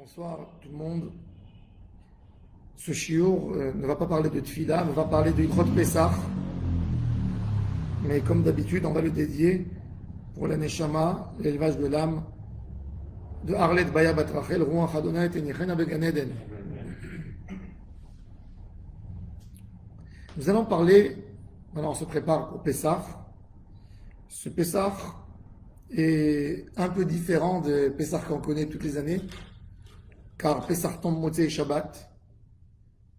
Bonsoir tout le monde. Ce shiur ne va pas parler de Tfila, mais va parler de Ilchot Pessah. Mais comme d'habitude, on va le dédier pour la Neshama, l'élevage de l'âme de Arlet Baya Bat Rachel, Ruach Adonai Tenichena Began Eden. Nous allons parler, maintenant on se prépare pour Pessah. Ce Pessah est un peu différent de Pessah qu'on connaît toutes les années, car Pessah tombe Motzei et Shabbat.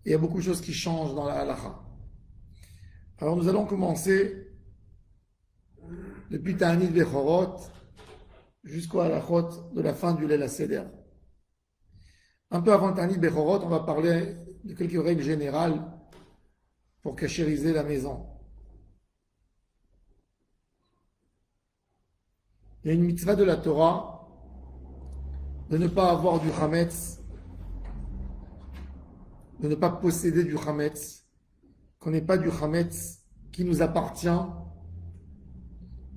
Et il y a beaucoup de choses qui changent dans la halacha. Alors nous allons commencer depuis Ta'anit Bechorot jusqu'au halachot de la fin du Leil HaSeder. Un peu avant Ta'anit Bechorot, on va parler de quelques règles générales pour cachériser la maison. Il y a une mitzvah de la Torah de ne pas avoir du chametz, de ne pas posséder du chametz, qu'on n'ait pas du chametz qui nous appartient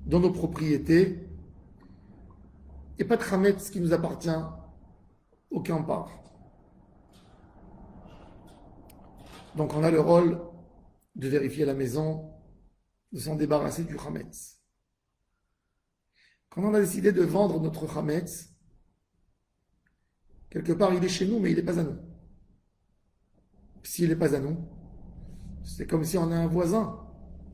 dans nos propriétés, et pas de chametz qui nous appartient aucun part. Donc on a le rôle de vérifier la maison, de s'en débarrasser du chametz. Quand on a décidé de vendre notre chametz, quelque part il est chez nous, mais il n'est pas à nous. S'il n'est pas à nous, c'est comme si on a un voisin,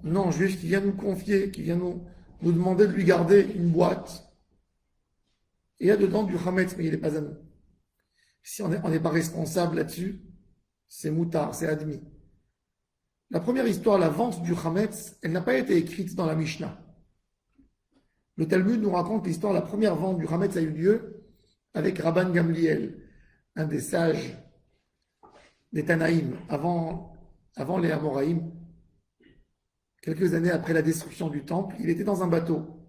non juif, qui vient nous confier, qui vient nous demander de lui garder une boîte. Et il y a dedans du chametz, mais il n'est pas à nous. Si on n'est pas responsable là-dessus, c'est moutard, c'est admis. La première histoire, la vente du chametz, elle n'a pas été écrite dans la Mishnah. Le Talmud nous raconte l'histoire, la première vente du chametz a eu lieu avec Rabban Gamliel, un des sages des Tanaïm, avant les Amoraïm, quelques années après la destruction du temple. Il était dans un bateau.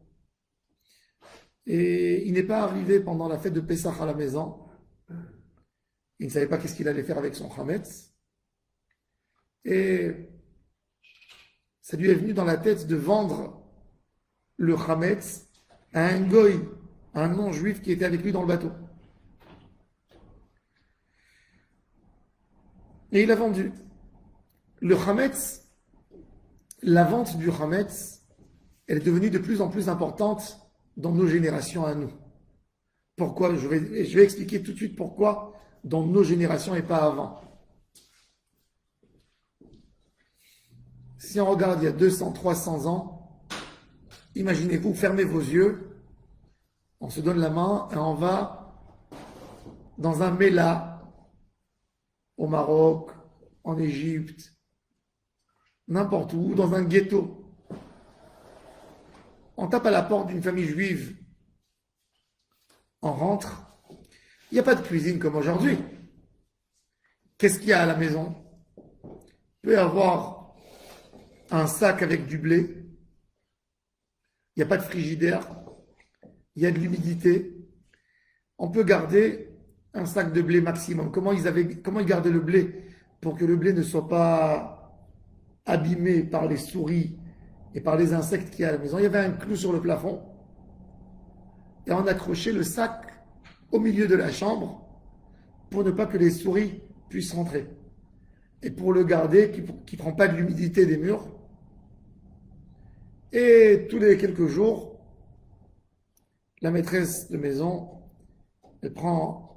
Et il n'est pas arrivé pendant la fête de Pessah à la maison. Il ne savait pas qu'est-ce qu'il allait faire avec son chametz. Et ça lui est venu dans la tête de vendre le chametz à un goy, un non-juif qui était avec lui dans le bateau. Et il a vendu. Le chametz, la vente du chametz, elle est devenue de plus en plus importante dans nos générations à nous. Pourquoi? Je vais expliquer tout de suite pourquoi dans nos générations et pas avant. Si on regarde il y a 200, 300 ans, imaginez-vous, fermez vos yeux, on se donne la main et on va dans un méla au Maroc, en Égypte, n'importe où, dans un ghetto. On tape à la porte d'une famille juive, on rentre, il n'y a pas de cuisine comme aujourd'hui. Qu'est-ce qu'il y a à la maison? Il peut y avoir un sac avec du blé, il n'y a pas de frigidaire, il y a de l'humidité. On peut garder un sac de blé maximum. Comment ils gardaient le blé pour que le blé ne soit pas abîmé par les souris et par les insectes qu'il y a à la maison? Il y avait un clou sur le plafond et on accrochait le sac au milieu de la chambre pour ne pas que les souris puissent rentrer et pour le garder, qui ne prend pas de l'humidité des murs. Et tous les quelques jours, la maîtresse de maison, elle prend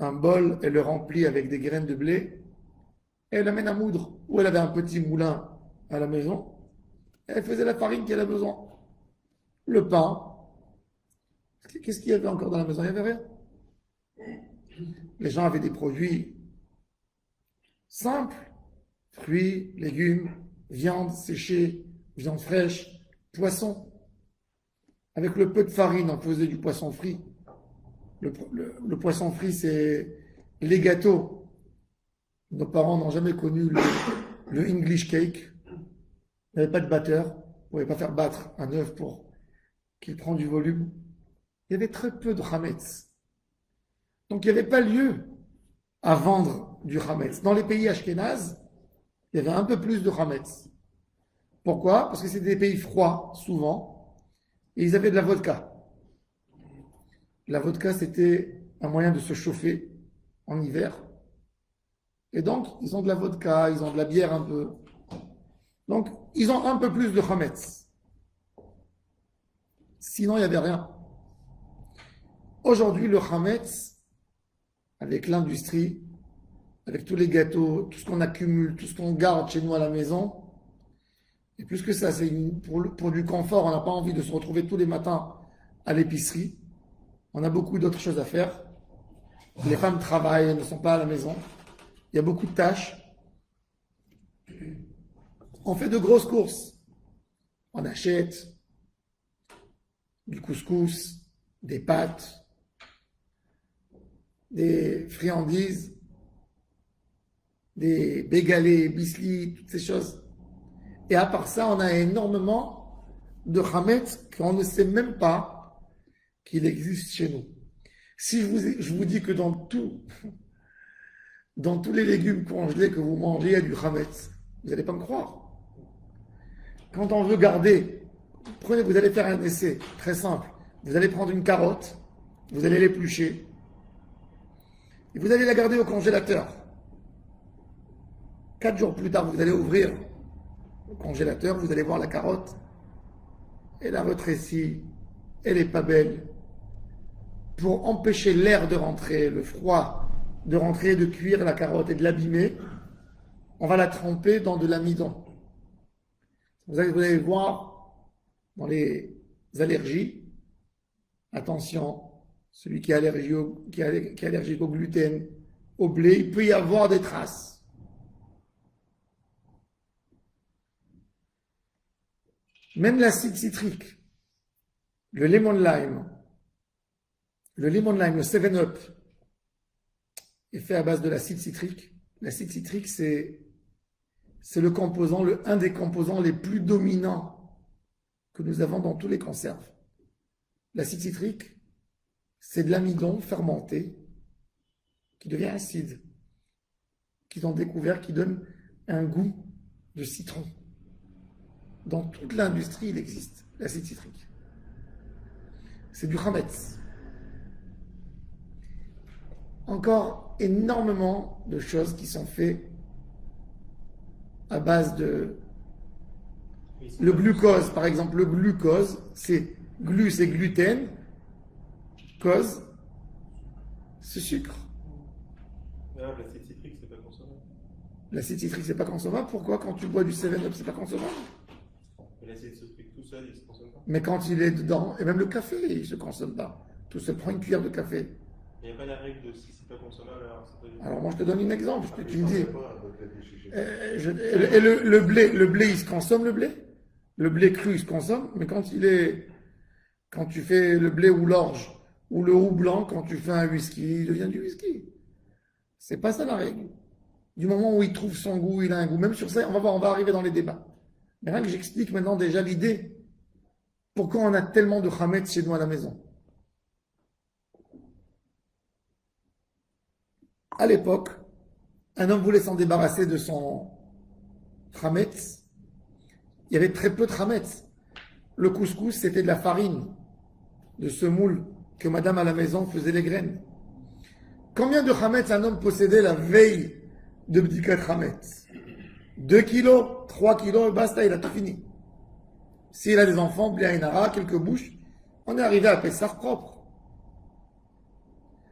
un bol, elle le remplit avec des graines de blé, et elle l'amène à moudre, où elle avait un petit moulin à la maison, et elle faisait la farine qu'elle a besoin. Le pain. Qu'est-ce qu'il y avait encore dans la maison? Il n'y avait rien. Les gens avaient des produits simples, fruits, légumes, viande séchée, viande fraîche, poisson. Avec le peu de farine, on faisait du poisson frit. Le poisson frit, c'est les gâteaux. Nos parents n'ont jamais connu le English cake. Il n'y avait pas de batteur. On ne pouvait pas faire battre un œuf pour qu'il prenne du volume. Il y avait très peu de chametz. Donc il n'y avait pas lieu à vendre du chametz. Dans les pays ashkénazes, il y avait un peu plus de chametz. Pourquoi? Parce que c'était des pays froids, souvent, et ils avaient de la vodka. La vodka, c'était un moyen de se chauffer en hiver. Et donc, ils ont de la vodka, ils ont de la bière un peu. Donc, ils ont un peu plus de chametz. Sinon, il n'y avait rien. Aujourd'hui, le chametz, avec l'industrie, avec tous les gâteaux, tout ce qu'on accumule, tout ce qu'on garde chez nous à la maison, et plus que ça, c'est pour du confort, on n'a pas envie de se retrouver tous les matins à l'épicerie. On a beaucoup d'autres choses à faire. Les femmes travaillent, elles ne sont pas à la maison. Il y a beaucoup de tâches. On fait de grosses courses. On achète du couscous, des pâtes, des friandises, des bégalés, bislis, toutes ces choses. Et à part ça, on a énormément de chametz qu'on ne sait même pas qu'il existe chez nous. Si je vous dis que dans tous les légumes congelés que vous mangez, il y a du chametz, vous n'allez pas me croire. Quand on veut garder, vous allez faire un essai très simple. Vous allez prendre une carotte, vous allez l'éplucher, et vous allez la garder au congélateur. 4 jours plus tard, vous allez ouvrir le congélateur, vous allez voir la carotte, elle a rétréci, elle n'est pas belle. Pour empêcher l'air de rentrer, le froid de rentrer, de cuire la carotte et de l'abîmer, on va la tremper dans de l'amidon. Vous allez voir dans les allergies, attention, celui qui est allergique au gluten, au blé, il peut y avoir des traces. Même l'acide citrique, le lemon lime, le 7-Up est fait à base de l'acide citrique. L'acide citrique, c'est un des composants les plus dominants que nous avons dans tous les conserves. L'acide citrique, c'est de l'amidon fermenté qui devient acide, qu'ils ont découvert, qui donne un goût de citron. Dans toute l'industrie, il existe l'acide citrique. C'est du chametz. Encore énormément de choses qui sont faites à base de... Le glucose, par exemple, le glucose, c'est gluten, cause, c'est sucre. Ah, l'acide citrique, c'est pas consommable. L'acide citrique, c'est pas consommable. Pourquoi quand tu bois du 7-Up, c'est pas consommable? L'acide citrique tout seul, il se consomme pas. Mais quand il est dedans, et même le café, il se consomme pas. Tout se prend une cuillère de café. Il n'y a pas la règle de si c'est pas consommable, alors c'est pas du tout. Alors moi, je te donne un exemple. Tu me dis... Et le blé, il se consomme, le blé? Le blé cru, il se consomme, mais quand tu fais le blé ou l'orge, ou le roux blanc, quand tu fais un whisky, il devient du whisky. C'est pas ça la règle. Du moment où il trouve son goût, il a un goût. Même sur ça, on va arriver dans les débats. Mais là que j'explique maintenant déjà l'idée. Pourquoi on a tellement de chametz chez nous à la maison? À l'époque, un homme voulait s'en débarrasser de son chametz. Il y avait très peu de chametz. Le couscous, c'était de la farine, de semoule que madame à la maison faisait les graines. Combien de chametz un homme possédait la veille de Bdikat Chametz? 2 kilos, 3 kilos, basta, il a tout fini. S'il a des enfants, Bliaïnara, quelques bouches, on est arrivé à Pessah propre.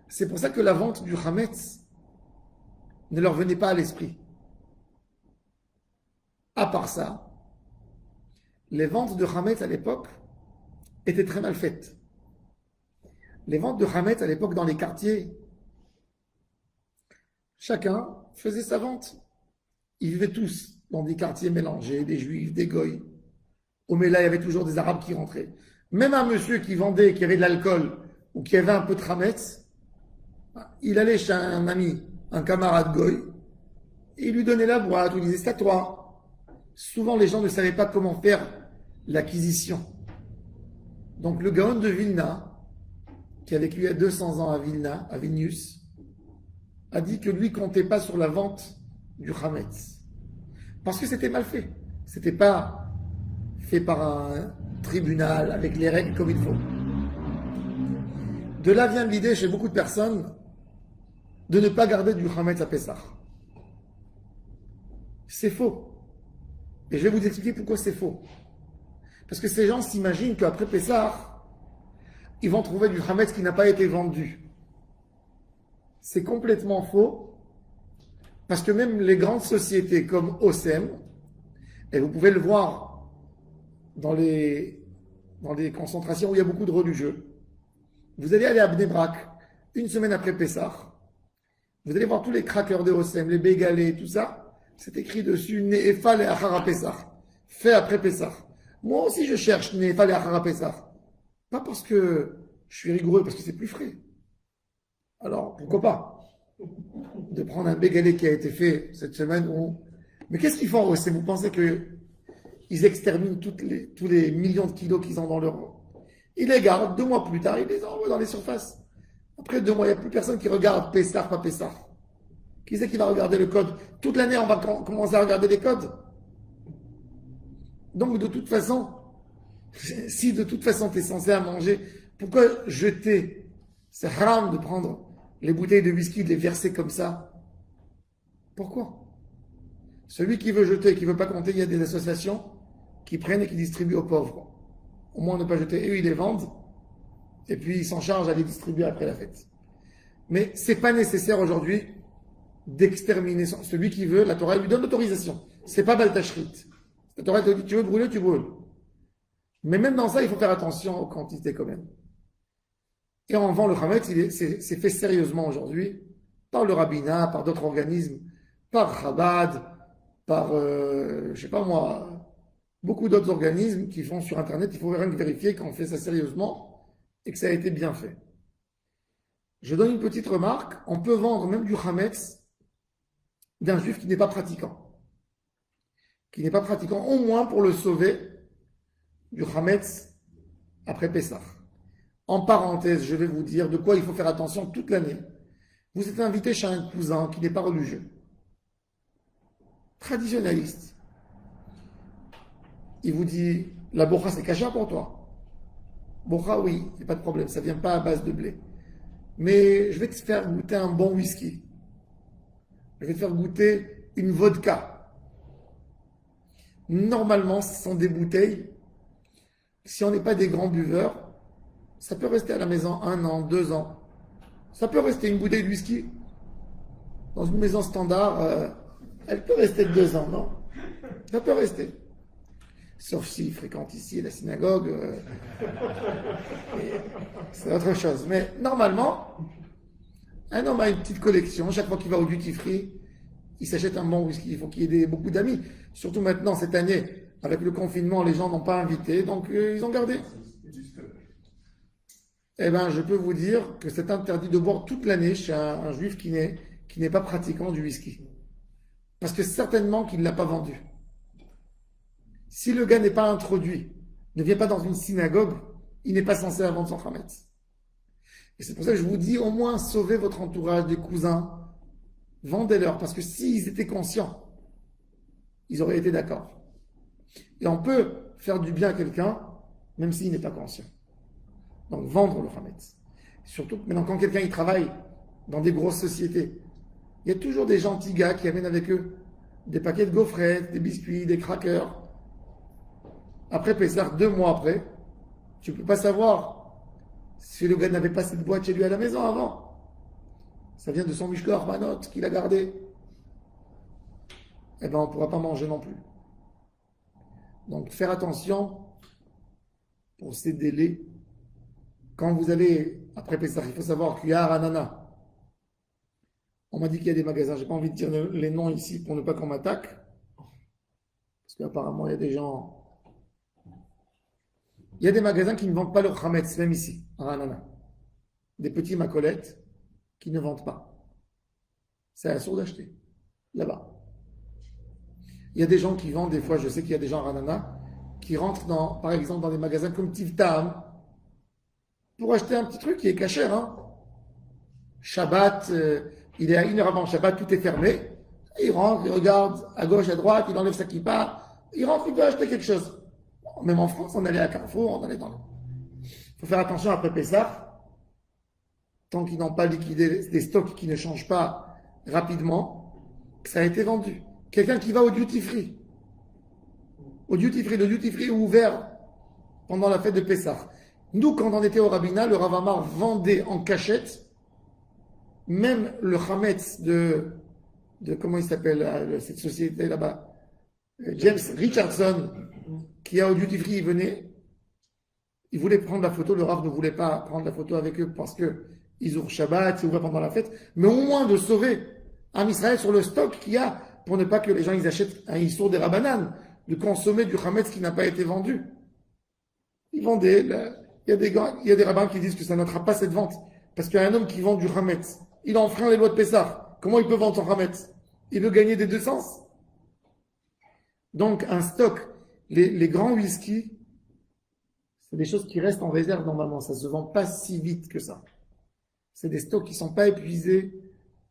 C'est pour ça que la vente du chametz ne leur venait pas à l'esprit. À part ça, les ventes de chametz à l'époque étaient très mal faites. Les ventes de chametz à l'époque dans les quartiers, chacun faisait sa vente. Ils vivaient tous dans des quartiers mélangés, des juifs, des goïs. Au Mela, il y avait toujours des arabes qui rentraient. Même un monsieur qui vendait, qui avait de l'alcool, ou qui avait un peu de chametz, il allait chez un ami, un camarade goï, et il lui donnait la boîte, ou il disait c'est à toi. Souvent, les gens ne savaient pas comment faire l'acquisition. Donc, le Gaon de Vilna, qui a vécu il y a 200 ans à Vilna, à Vilnius, a dit que lui comptait pas sur la vente du chametz. Parce que c'était mal fait. C'était pas fait par un tribunal avec les règles comme il faut. De là vient l'idée chez beaucoup de personnes de ne pas garder du Hametz à Pessah. C'est faux. Et je vais vous expliquer pourquoi c'est faux. Parce que ces gens s'imaginent qu'après Pessah, ils vont trouver du Hametz qui n'a pas été vendu. C'est complètement faux. Parce que même les grandes sociétés comme OSEM, et vous pouvez le voir dans les concentrations où il y a beaucoup de religieux, vous allez aller à Bnei Brak, une semaine après Pessah, vous allez voir tous les crackers de OSEM, les bégalés, tout ça, c'est écrit dessus Ne'efa le Achara Pessah, fait après Pessah. Moi aussi je cherche Ne'efa le Achara Pessah. Pas parce que je suis rigoureux, parce que c'est plus frais. Alors pourquoi pas de prendre un bégalé qui a été fait cette semaine Mais qu'est-ce qu'ils font OSEM? Vous pensez qu'ils exterminent tous les millions de kilos qu'ils ont dans leur... Ils les gardent, 2 mois plus tard, ils les envoient dans les surfaces. Après 2 mois, il n'y a plus personne qui regarde Pessah, pas Pessah. Qui c'est qui va regarder le code? Toute l'année, on va commencer à regarder les codes. Donc, de toute façon, si de toute façon tu es censé à manger, pourquoi jeter? C'est haram de prendre les bouteilles de whisky, de les verser comme ça. Pourquoi? Celui qui veut jeter, qui ne veut pas compter, il y a des associations qui prennent et qui distribuent aux pauvres. Au moins ne pas jeter. Eux, ils les vendent et puis ils s'en chargent à les distribuer après la fête. Mais ce n'est pas nécessaire aujourd'hui d'exterminer celui qui veut. La Torah lui donne l'autorisation. Ce n'est pas Baltachrit. La Torah te dit tu veux brûler, tu brûles. Mais même dans ça, il faut faire attention aux quantités quand même. Et on vend le Hametz, c'est fait sérieusement aujourd'hui par le rabbinat, par d'autres organismes, par Chabad, par, je sais pas moi, beaucoup d'autres organismes qui font sur Internet. Il faut rien que vérifier qu'on fait ça sérieusement et que ça a été bien fait. Je donne une petite remarque. On peut vendre même du Hametz d'un juif qui n'est pas pratiquant. Qui n'est pas pratiquant, au moins pour le sauver du Hametz après Pessah. En parenthèse, je vais vous dire de quoi il faut faire attention toute l'année. Vous êtes invité chez un cousin qui n'est pas religieux, traditionnaliste. Il vous dit, la bocha c'est cachère pour toi. Bocha, oui, il n'y a pas de problème, ça ne vient pas à base de blé. Mais je vais te faire goûter un bon whisky. Je vais te faire goûter une vodka. Normalement, ce sont des bouteilles. Si on n'est pas des grands buveurs, ça peut rester à la maison 1 an, 2 ans. Ça peut rester une bouteille de whisky. Dans une maison standard, elle peut rester 2 ans, non? Ça peut rester. Sauf s'il fréquente ici la synagogue. C'est autre chose. Mais normalement, un homme a une petite collection. Chaque fois qu'il va au duty free, il s'achète un bon whisky. Il faut qu'il y ait beaucoup d'amis. Surtout maintenant, cette année, avec le confinement, les gens n'ont pas invité. Donc, ils ont gardé. Eh bien, je peux vous dire que c'est interdit de boire toute l'année chez un juif qui n'est pas pratiquant du whisky. Parce que certainement qu'il ne l'a pas vendu. Si le gars n'est pas introduit, ne vient pas dans une synagogue, il n'est pas censé vendre son Hametz. Et c'est pour ça que je vous dis, au moins, sauvez votre entourage, des cousins, vendez-leur. Parce que s'ils étaient conscients, ils auraient été d'accord. Et on peut faire du bien à quelqu'un, même s'il n'est pas conscient. Donc, vendre le Hametz. Surtout maintenant, quand quelqu'un il travaille dans des grosses sociétés, il y a toujours des gentils gars qui amènent avec eux des paquets de gaufrettes, des biscuits, des crackers. Après Pessah, 2 mois après, tu ne peux pas savoir si le gars n'avait pas cette boîte chez lui à la maison avant. Ça vient de son Mishko Armanot qu'il a gardé. Eh bien, on ne pourra pas manger non plus. Donc, faire attention pour ces délais. Quand vous allez, après Pessah, il faut savoir qu'il y a Ranana. On m'a dit qu'il y a des magasins, je n'ai pas envie de dire les noms ici pour ne pas qu'on m'attaque. Parce qu'apparemment, il y a des gens... Il y a des magasins qui ne vendent pas leur Hametz, même ici, à Ranana. Des petits macolettes qui ne vendent pas. C'est à sourd d'acheter, là-bas. Il y a des gens qui vendent, des fois, je sais qu'il y a des gens à Ranana, qui rentrent, par exemple, dans des magasins comme Tivtam, pour acheter un petit truc qui est cachère. Shabbat, il est à 1 heure avant Shabbat, tout est fermé. Il rentre, il regarde à gauche, à droite, il enlève sa kippa, il rentre, il veut acheter quelque chose. Même en France, on allait à Carrefour, on allait dans... Il faut faire attention après Pessah. tant qu'ils n'ont pas liquidé des stocks qui ne changent pas rapidement, que ça a été vendu. Quelqu'un qui va au duty free. Le duty free est ouvert pendant la fête de Pessah. Nous, quand on était au rabbinat, le Rav Amar vendait en cachette même le Hametz de comment il s'appelle, cette société là-bas, James Richardson, qui a au duty free, il voulait prendre la photo, le Rav ne voulait pas prendre la photo avec eux parce que ils ouvrent Shabbat, c'est ouvert pendant la fête, mais au moins de sauver un Israël sur le stock qu'il y a pour ne pas que les gens ils achètent un issour des Rabbanan, de consommer du Hametz qui n'a pas été vendu. Ils vendaient, il y a des rabbins qui disent que ça n'attrape pas cette vente, parce qu'il y a un homme qui vend du Hametz, il enfreint les lois de Pessah. Comment il peut vendre son Hametz? Il veut gagner des deux sens. Donc un stock, les grands whisky, c'est des choses qui restent en réserve normalement, ça ne se vend pas si vite que ça. C'est des stocks qui ne sont pas épuisés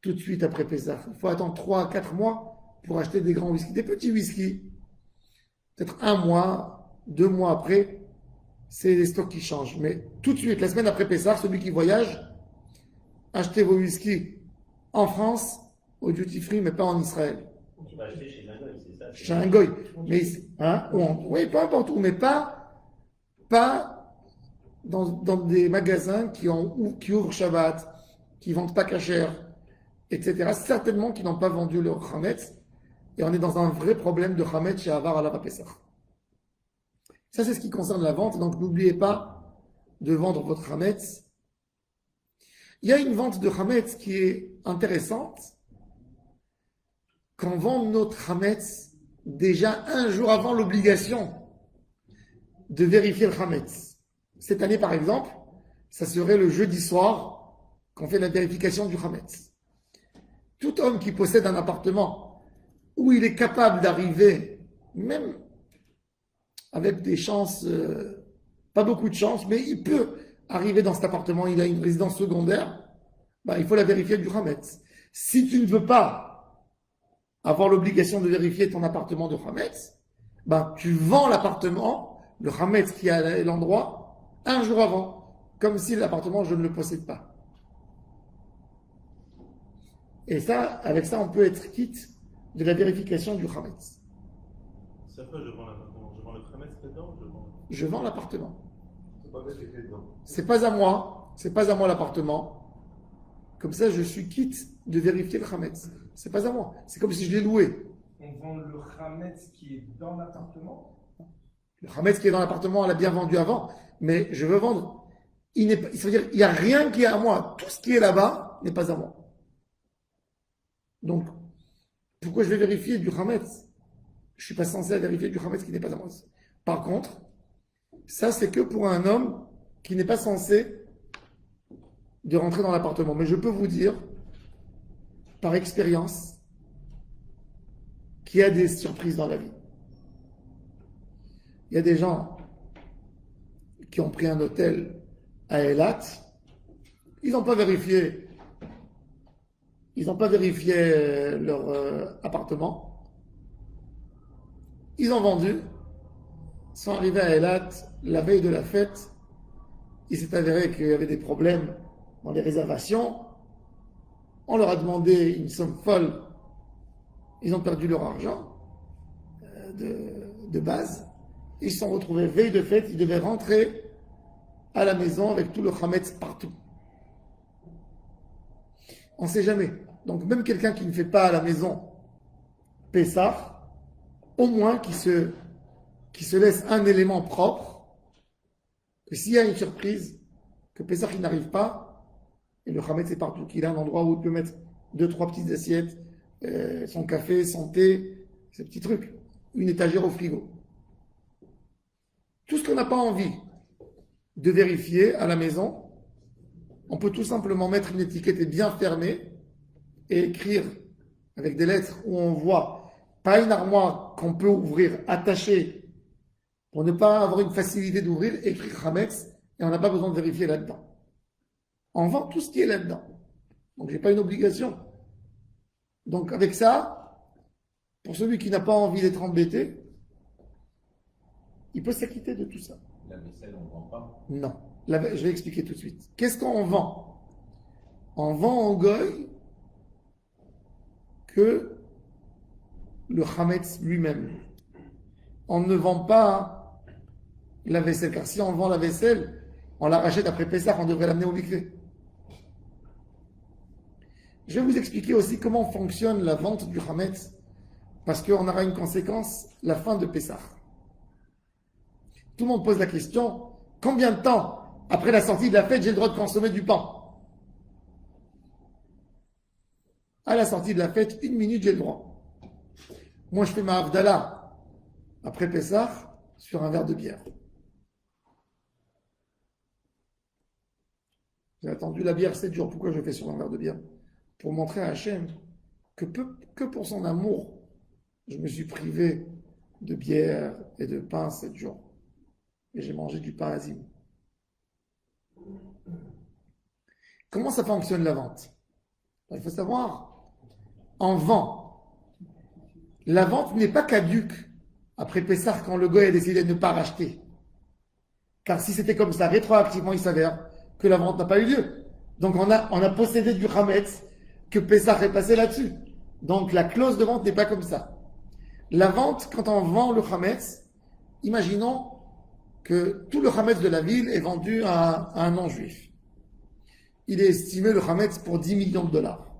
tout de suite après Pessah. Il faut attendre 3 à 4 mois pour acheter des grands whisky. Des petits whisky, peut-être 1 mois, 2 mois après, c'est des stocks qui changent. Mais tout de suite, la semaine après Pessah, celui qui voyage, achetez vos whisky en France, au duty free, mais pas en Israël. Tu vas acheter chez un goy, c'est ça? Chez un goy. Mais, hein, oui, peu importe où, mais pas dans des magasins qui ouvrent Shabbat, qui vendent pas kasher, etc. Certainement qui n'ont pas vendu leur Hametz. Et on est dans un vrai problème de Hametz chez Avar à la Pessah. Ça, c'est ce qui concerne la vente. Donc, n'oubliez pas de vendre votre Hametz. Il y a une vente de Hametz qui est intéressante. Quand on vend notre Hametz déjà un jour avant l'obligation de vérifier le Hametz. Cette année, par exemple, ça serait le jeudi soir qu'on fait la vérification du Hametz. Tout homme qui possède un appartement où il est capable d'arriver, même avec des chances, pas beaucoup de chance, mais il peut arriver dans cet appartement, il a une résidence secondaire, ben, il faut la vérifier du Hametz. Si tu ne veux pas avoir l'obligation de vérifier ton appartement de Hametz, ben, tu vends l'appartement, le Hametz qui est à l'endroit, un jour avant, comme si l'appartement, je ne le possède pas. Et ça, avec ça, on peut être quitte de la vérification du Hametz. C'est quoi, je vends l'appartement? Je vends le Hametz dedans? Je vends l'appartement. C'est pas vrai, c'est dedans. C'est pas à moi. C'est pas à moi l'appartement. Comme ça, je suis quitte de vérifier le Hametz. C'est pas à moi. C'est comme si je l'ai loué. On vend le Hametz qui est dans l'appartement? Le Hametz qui est dans l'appartement, on l'a bien vendu avant. Mais je veux vendre. Ça veut dire il n'y a rien qui est à moi. Tout ce qui est là-bas n'est pas à moi. Donc, pourquoi je vais vérifier du Hametz? Je ne suis pas censé vérifier du Hametz qui n'est pas à moi. Par contre, ça c'est que pour un homme qui n'est pas censé de rentrer dans l'appartement. Mais je peux vous dire, par expérience, qu'il y a des surprises dans la vie. Il y a des gens qui ont pris un hôtel à Eilat, ils n'ont pas vérifié leur appartement. Ils ont vendu, sont arrivés à Eilat la veille de la fête. Il s'est avéré qu'il y avait des problèmes dans les réservations. On leur a demandé une somme folle. Ils ont perdu leur argent de base. Ils se sont retrouvés veille de fête. Ils devaient rentrer à la maison avec tout le Hametz partout. On ne sait jamais. Donc même quelqu'un qui ne fait pas à la maison Pessah, au moins qui se laisse un élément propre, que s'il y a une surprise, que Pessah il n'arrive pas, et le Hametz est partout, qu'il a un endroit où il peut mettre 2-3 petites assiettes, son café, son thé, ces petits trucs, une étagère au frigo. Tout ce qu'on n'a pas envie de vérifier à la maison, on peut tout simplement mettre une étiquette et bien fermer et écrire avec des lettres où on voit pas une armoire qu'on peut ouvrir, attachée, pour ne pas avoir une facilité d'ouvrir, écrire Hametz, et on n'a pas besoin de vérifier là-dedans. On vend tout ce qui est là-dedans. Donc, je n'ai pas une obligation. Donc, avec ça, pour celui qui n'a pas envie d'être embêté, il peut s'acquitter de tout ça. La vaisselle, on ne vend pas. Non. Je vais expliquer tout de suite. Qu'est-ce qu'on vend? on vend au goy que le chametz lui-même. On ne vend pas la vaisselle, car si on vend la vaisselle, on la rachète après Pessah, on devrait l'amener au mikvé. Je vais vous expliquer aussi comment fonctionne la vente du chametz, parce qu'on aura une conséquence, la fin de Pessah. Tout le monde pose la question, combien de temps après la sortie de la fête j'ai le droit de consommer du pain? À la sortie de la fête, 1 minute j'ai le droit. Moi je fais ma Havdalah après Pessah sur un verre de bière. J'ai attendu la bière 7 jours. Pourquoi je fais sur un verre de bière? Pour montrer à Hachem que pour son amour, je me suis privé de bière et de pain 7 jours. Et j'ai mangé du pain azim. Comment ça fonctionne la vente? Il faut savoir, on vend. La vente n'est pas caduque après Pessah quand le goy a décidé de ne pas racheter. Car si c'était comme ça, rétroactivement, il s'avère que la vente n'a pas eu lieu. Donc on a possédé du chametz que Pessah est passé là-dessus. Donc la clause de vente n'est pas comme ça. La vente, quand on vend le chametz, imaginons que tout le chametz de la ville est vendu à un non-juif. Il est estimé le chametz pour 10 millions de dollars.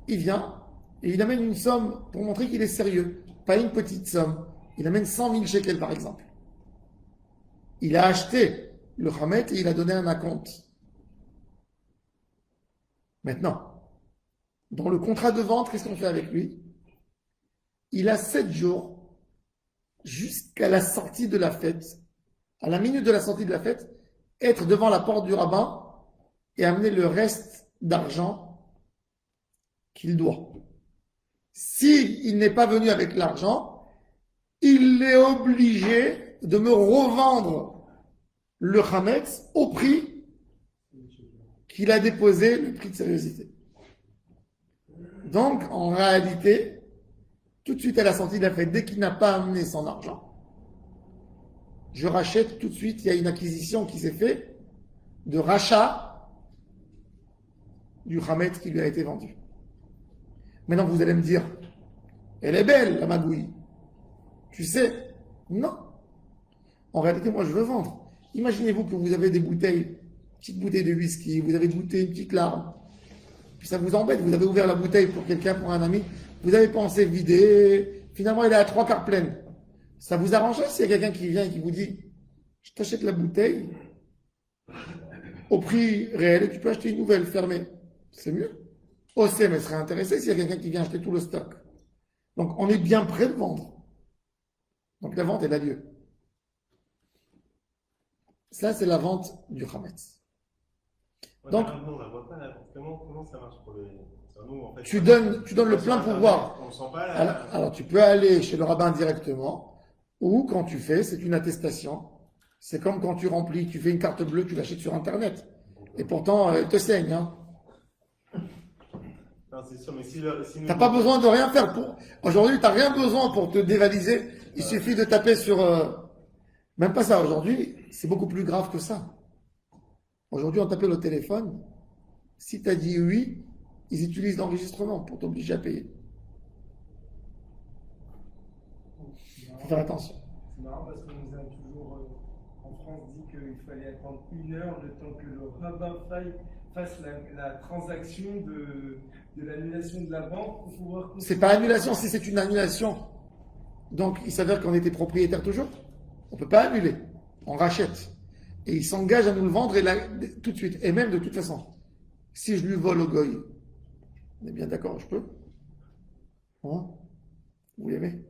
Il vient et il amène une somme pour montrer qu'il est sérieux, pas une petite somme. Il amène 100 000 shekels par exemple. Il a acheté le chametz et il a donné un acompte. Maintenant, dans le contrat de vente, qu'est-ce qu'on fait avec lui? Il a 7 jours jusqu'à la sortie de la fête, à la minute de la sortie de la fête, être devant la porte du rabbin et amener le reste d'argent qu'il doit. S'il n'est pas venu avec l'argent, il est obligé de me revendre le chametz au prix qu'il a déposé, le prix de sérieuxité. Donc, en réalité, tout de suite à la sortie de la fête, dès qu'il n'a pas amené son argent, je rachète tout de suite, il y a une acquisition qui s'est faite de rachat du chametz qui lui a été vendu. Maintenant, vous allez me dire, elle est belle, la magouille. Tu sais, non. En réalité, moi, je veux vendre. Imaginez-vous que vous avez des bouteilles, petites bouteilles de whisky, vous avez goûté une petite larme, puis ça vous embête, vous avez ouvert la bouteille pour quelqu'un, pour un ami, vous avez pensé vider, finalement, elle est à 3/4 pleine. Ça vous arrangerait s'il y a quelqu'un qui vient et qui vous dit, je t'achète la bouteille au prix réel et tu peux acheter une nouvelle fermée. C'est mieux. OCM, elle serait intéressée s'il y a quelqu'un qui vient acheter tout le stock. Donc, on est bien prêt de vendre. Donc, la vente, elle a lieu. Ça, c'est la vente du chametz. Donc, nous, on la voit pas, là. Comment ça marche pour les... Nous, en fait, tu donnes le plein pouvoir. On sent pas Alors, tu peux aller chez le rabbin directement, ou quand tu fais, c'est une attestation. C'est comme quand tu remplis, tu fais une carte bleue, tu l'achètes sur Internet. Et pourtant, elle te saigne. Hein. Non, c'est sûr, mais si T'as pas besoin de rien faire pour. Aujourd'hui, t'as rien besoin pour te dévaliser. Il suffit de taper sur. Même pas ça. Aujourd'hui, c'est beaucoup plus grave que ça. Aujourd'hui, on t'appelle au téléphone. Si tu as dit oui, ils utilisent l'enregistrement pour t'obliger à payer. Faut faire attention. C'est marrant parce qu'on nous a toujours, en France, dit qu'il fallait attendre 1 heure le temps que le rabbin fasse la transaction de l'annulation de la banque pour pouvoir... C'est pas annulation, si c'est une annulation. Donc, il s'avère qu'on était propriétaire toujours. On ne peut pas annuler. On rachète. Et il s'engage à nous le vendre tout de suite. Et même de toute façon, si je lui vole au goy, on est bien d'accord, je peux? Hein? Vous l'aimez?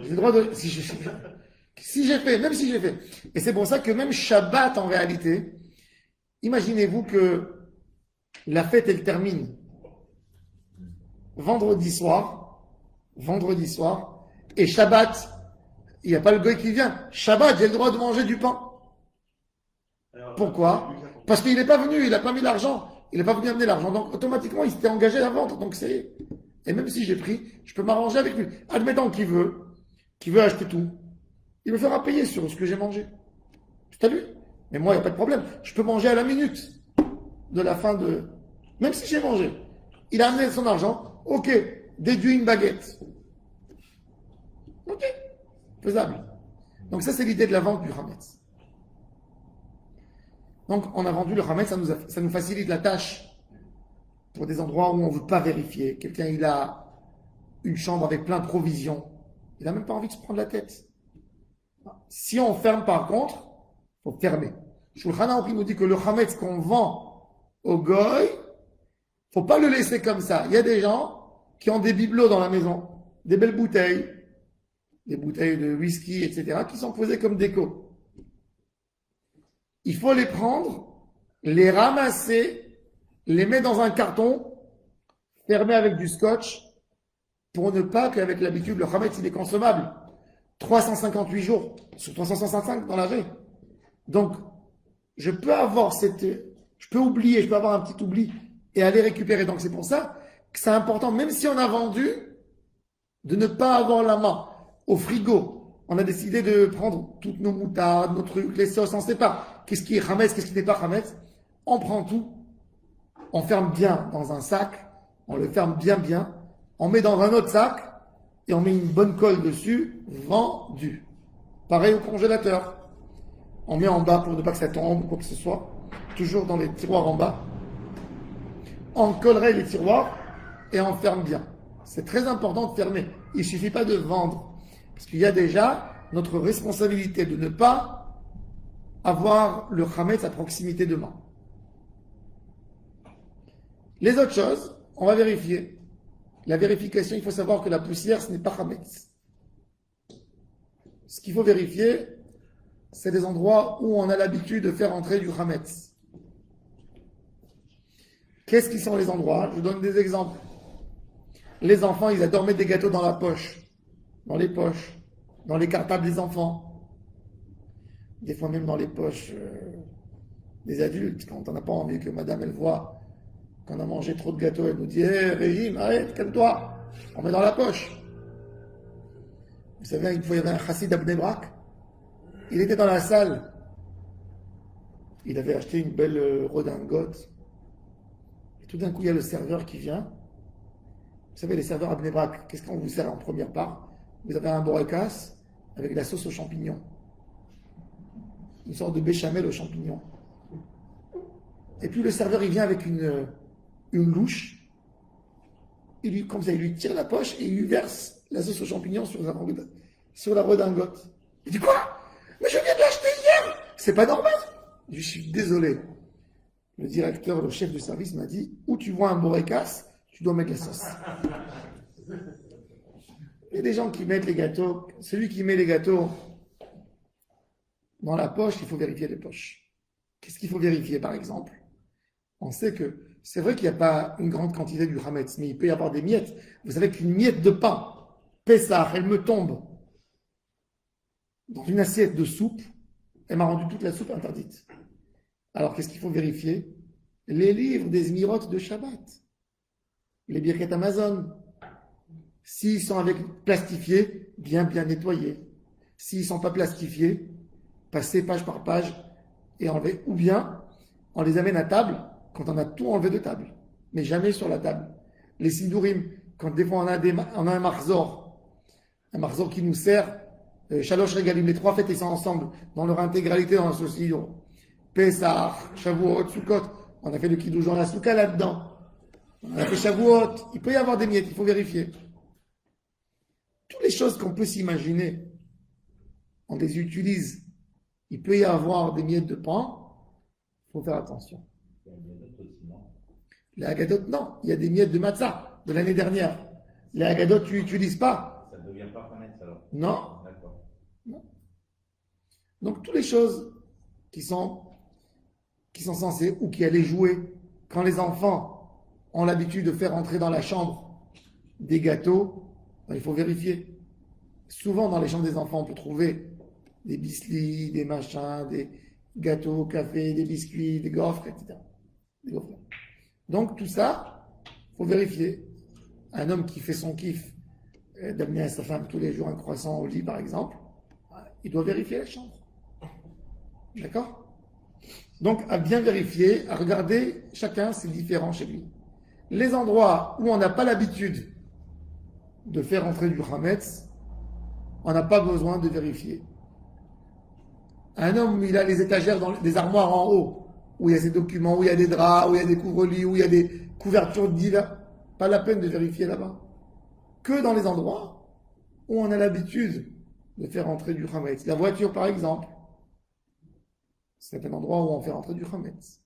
J'ai le droit de. Si j'ai fait, même si j'ai fait. Et c'est pour ça que même Shabbat, en réalité, imaginez-vous que la fête, elle termine vendredi soir, et Shabbat, il n'y a pas le goy qui vient. Shabbat, j'ai le droit de manger du pain. Pourquoi? Parce qu'il n'est pas venu, il n'a pas mis l'argent. Il n'est pas venu amener l'argent. Donc, automatiquement, il s'était engagé à vendre. Donc, c'est. Et même si j'ai pris, je peux m'arranger avec lui. Admettons qu'il veut acheter tout. Il me fera payer sur ce que j'ai mangé. C'est à lui. Mais moi, il n'y a pas de problème. Je peux manger à la minute de la fin de... Même si j'ai mangé. Il a amené son argent. Ok, déduit une baguette. Ok, faisable. Donc ça, c'est l'idée de la vente du Hametz. Donc, on a vendu le Hametz, ça nous facilite la tâche pour des endroits où on ne veut pas vérifier. Quelqu'un, il a une chambre avec plein de provisions. Il n'a même pas envie de se prendre la tête. Si on ferme par contre, il faut fermer. Shulchan Aruch nous dit que le Hametz qu'on vend au Goy, il ne faut pas le laisser comme ça. Il y a des gens qui ont des bibelots dans la maison, des belles bouteilles, des bouteilles de whisky, etc., qui sont posées comme déco. Il faut les prendre, les ramasser, les mettre dans un carton, fermé avec du scotch, pour ne pas qu'avec l'habitude, le Hametz, il est consommable. 358 jours sur 365 dans l'année. Donc, je peux avoir je peux oublier, je peux avoir un petit oubli et aller récupérer. Donc, c'est pour ça que c'est important, même si on a vendu, de ne pas avoir la main au frigo. On a décidé de prendre toutes nos moutardes, nos trucs, les sauces, on ne sait pas qu'est-ce qui est Hametz, qu'est-ce qui n'est pas Hametz. On prend tout, on ferme bien dans un sac, on le ferme bien, on met dans un autre sac et on met une bonne colle dessus, vendu. Pareil au congélateur. On met en bas pour ne pas que ça tombe ou quoi que ce soit, toujours dans les tiroirs en bas. On collerait les tiroirs et on ferme bien. C'est très important de fermer. Il ne suffit pas de vendre. Parce qu'il y a déjà notre responsabilité de ne pas avoir le Hametz à proximité de main. Les autres choses, on va vérifier. La vérification, il faut savoir que la poussière, ce n'est pas Hametz. Ce qu'il faut vérifier, c'est des endroits où on a l'habitude de faire entrer du Hametz. Qu'est-ce qui sont les endroits? Je vous donne des exemples. Les enfants, ils adorent mettre des gâteaux dans la poche, dans les poches, dans les cartables des enfants. Des fois même dans les poches des adultes, quand on n'a pas envie que madame, elle voit qu'on a mangé trop de gâteaux, elle nous dit, hé, Régime, arrête, calme-toi. On met dans la poche. Vous savez, une fois, il y avait un chassid à Bnei Brak. Il était dans la salle. Il avait acheté une belle redingote. Et tout d'un coup, il y a le serveur qui vient. Vous savez, les serveurs à Bnei Brak, qu'est-ce qu'on vous sert en première part? Vous avez un borekas avec la sauce aux champignons. Une sorte de béchamel aux champignons. Et puis le serveur, il vient avec une louche. Comme ça, il lui tire la poche et il lui verse la sauce aux champignons sur la redingote. Il dit quoi? Mais je viens de l'acheter hier! C'est pas normal! Je suis désolé. Le directeur, le chef du service m'a dit, où tu vois un borekas, tu dois mettre la sauce. Il y a des gens qui mettent les gâteaux. Celui qui met les gâteaux dans la poche, il faut vérifier les poches. Qu'est-ce qu'il faut vérifier, par exemple? On sait que c'est vrai qu'il n'y a pas une grande quantité du Hametz, mais il peut y avoir des miettes. Vous savez qu'une miette de pain, Pessah, elle me tombe dans une assiette de soupe, elle m'a rendu toute la soupe interdite. Alors, qu'est-ce qu'il faut vérifier? Les livres des Zmirot de Shabbat, les Birket Amazon. S'ils sont avec plastifiés, bien nettoyés. S'ils ne sont pas plastifiés, passer page par page et enlever. Ou bien, on les amène à table quand on a tout enlevé de table, mais jamais sur la table. Les Sidurim, quand des fois on a un marzor qui nous sert, Shalosh Regalim, les trois fêtes, ils sont ensemble, dans leur intégralité dans la saucillon. Pessah, Shavuot, Sukkot, on a fait le Kiddush dans la Souka là-dedans. On a fait Shavuot, il peut y avoir des miettes, il faut vérifier. Toutes les choses qu'on peut s'imaginer, on les utilise. Il peut y avoir des miettes de pain, il faut faire attention. Les agadotes, non. Il y a des miettes de matzah de l'année dernière. Les agadotes, tu n'utilises pas. Ça ne devient pas Hametz alors? Non. D'accord. Non. Donc, toutes les choses qui sont censées ou qui allaient jouer, quand les enfants ont l'habitude de faire entrer dans la chambre des gâteaux, il faut vérifier. Souvent, dans les chambres des enfants, on peut trouver des bislis, des machins, des gâteaux, café, des biscuits, des gaufres, etc. Des gaufres. Donc, tout ça, il faut vérifier. Un homme qui fait son kiff d'amener à sa femme tous les jours un croissant au lit, par exemple, il doit vérifier la chambre. D'accord? Donc, à bien vérifier, à regarder, chacun, c'est différent chez lui. Les endroits où on n'a pas l'habitude de faire entrer du Hametz, on n'a pas besoin de vérifier. Un homme, il a les étagères dans des armoires en haut, où il y a ses documents, où il y a des draps, où il y a des couvre-lits, où il y a des couvertures diverses. Pas la peine de vérifier là-bas. Que dans les endroits où on a l'habitude de faire entrer du Hametz. La voiture, par exemple, c'est un endroit où on fait entrer du Hametz.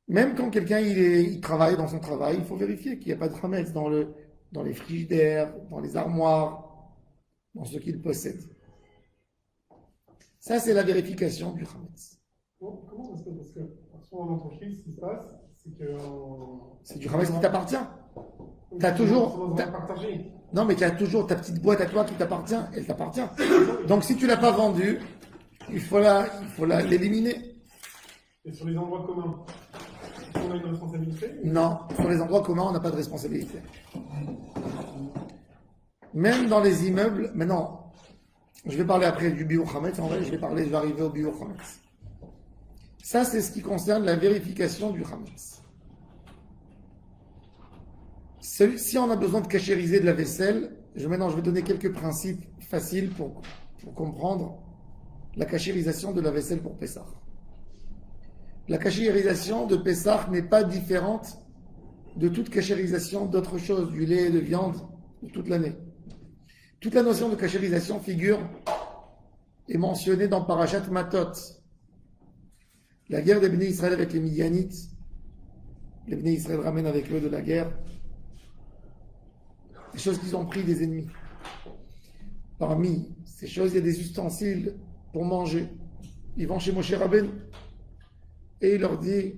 Même quand quelqu'un il travaille dans son travail, il faut vérifier qu'il n'y a pas de Hametz dans les frigidaires, dans les armoires, dans ce qu'il possède. Ça, c'est la vérification du Hametz. Comment ça se fait? Parce que souvent dans ton chiffre, ce qui se passe, c'est que. C'est du Hametz qui t'appartient. T'as C'est toujours. partagé. Non, mais tu as toujours ta petite boîte à toi qui t'appartient. Elle t'appartient. Donc, si tu ne l'as pas vendue, il faut l'éliminer. Et sur les endroits communs, on a une responsabilité? Non, sur les endroits communs, on n'a pas de responsabilité. Même dans les immeubles, maintenant, je vais parler après du Biur Hametz, en vrai, je vais arriver au Biur Hametz. Ça, c'est ce qui concerne la vérification du Hametz. Si on a besoin de cachériser de la vaisselle, maintenant je vais donner quelques principes faciles pour comprendre la cachérisation de la vaisselle pour Pessah. La cachérisation de Pessah n'est pas différente de toute cachérisation d'autres choses, du lait, de viande, de toute l'année. Toute la notion de cachérisation est mentionnée dans Parashat Matot. La guerre des Bnei Israël avec les Midianites. Les Bnei Israël ramènent avec eux de la guerre les choses qu'ils ont pris des ennemis. Parmi ces choses, il y a des ustensiles pour manger. Ils vont chez Moshe Rabbeinu et il leur dit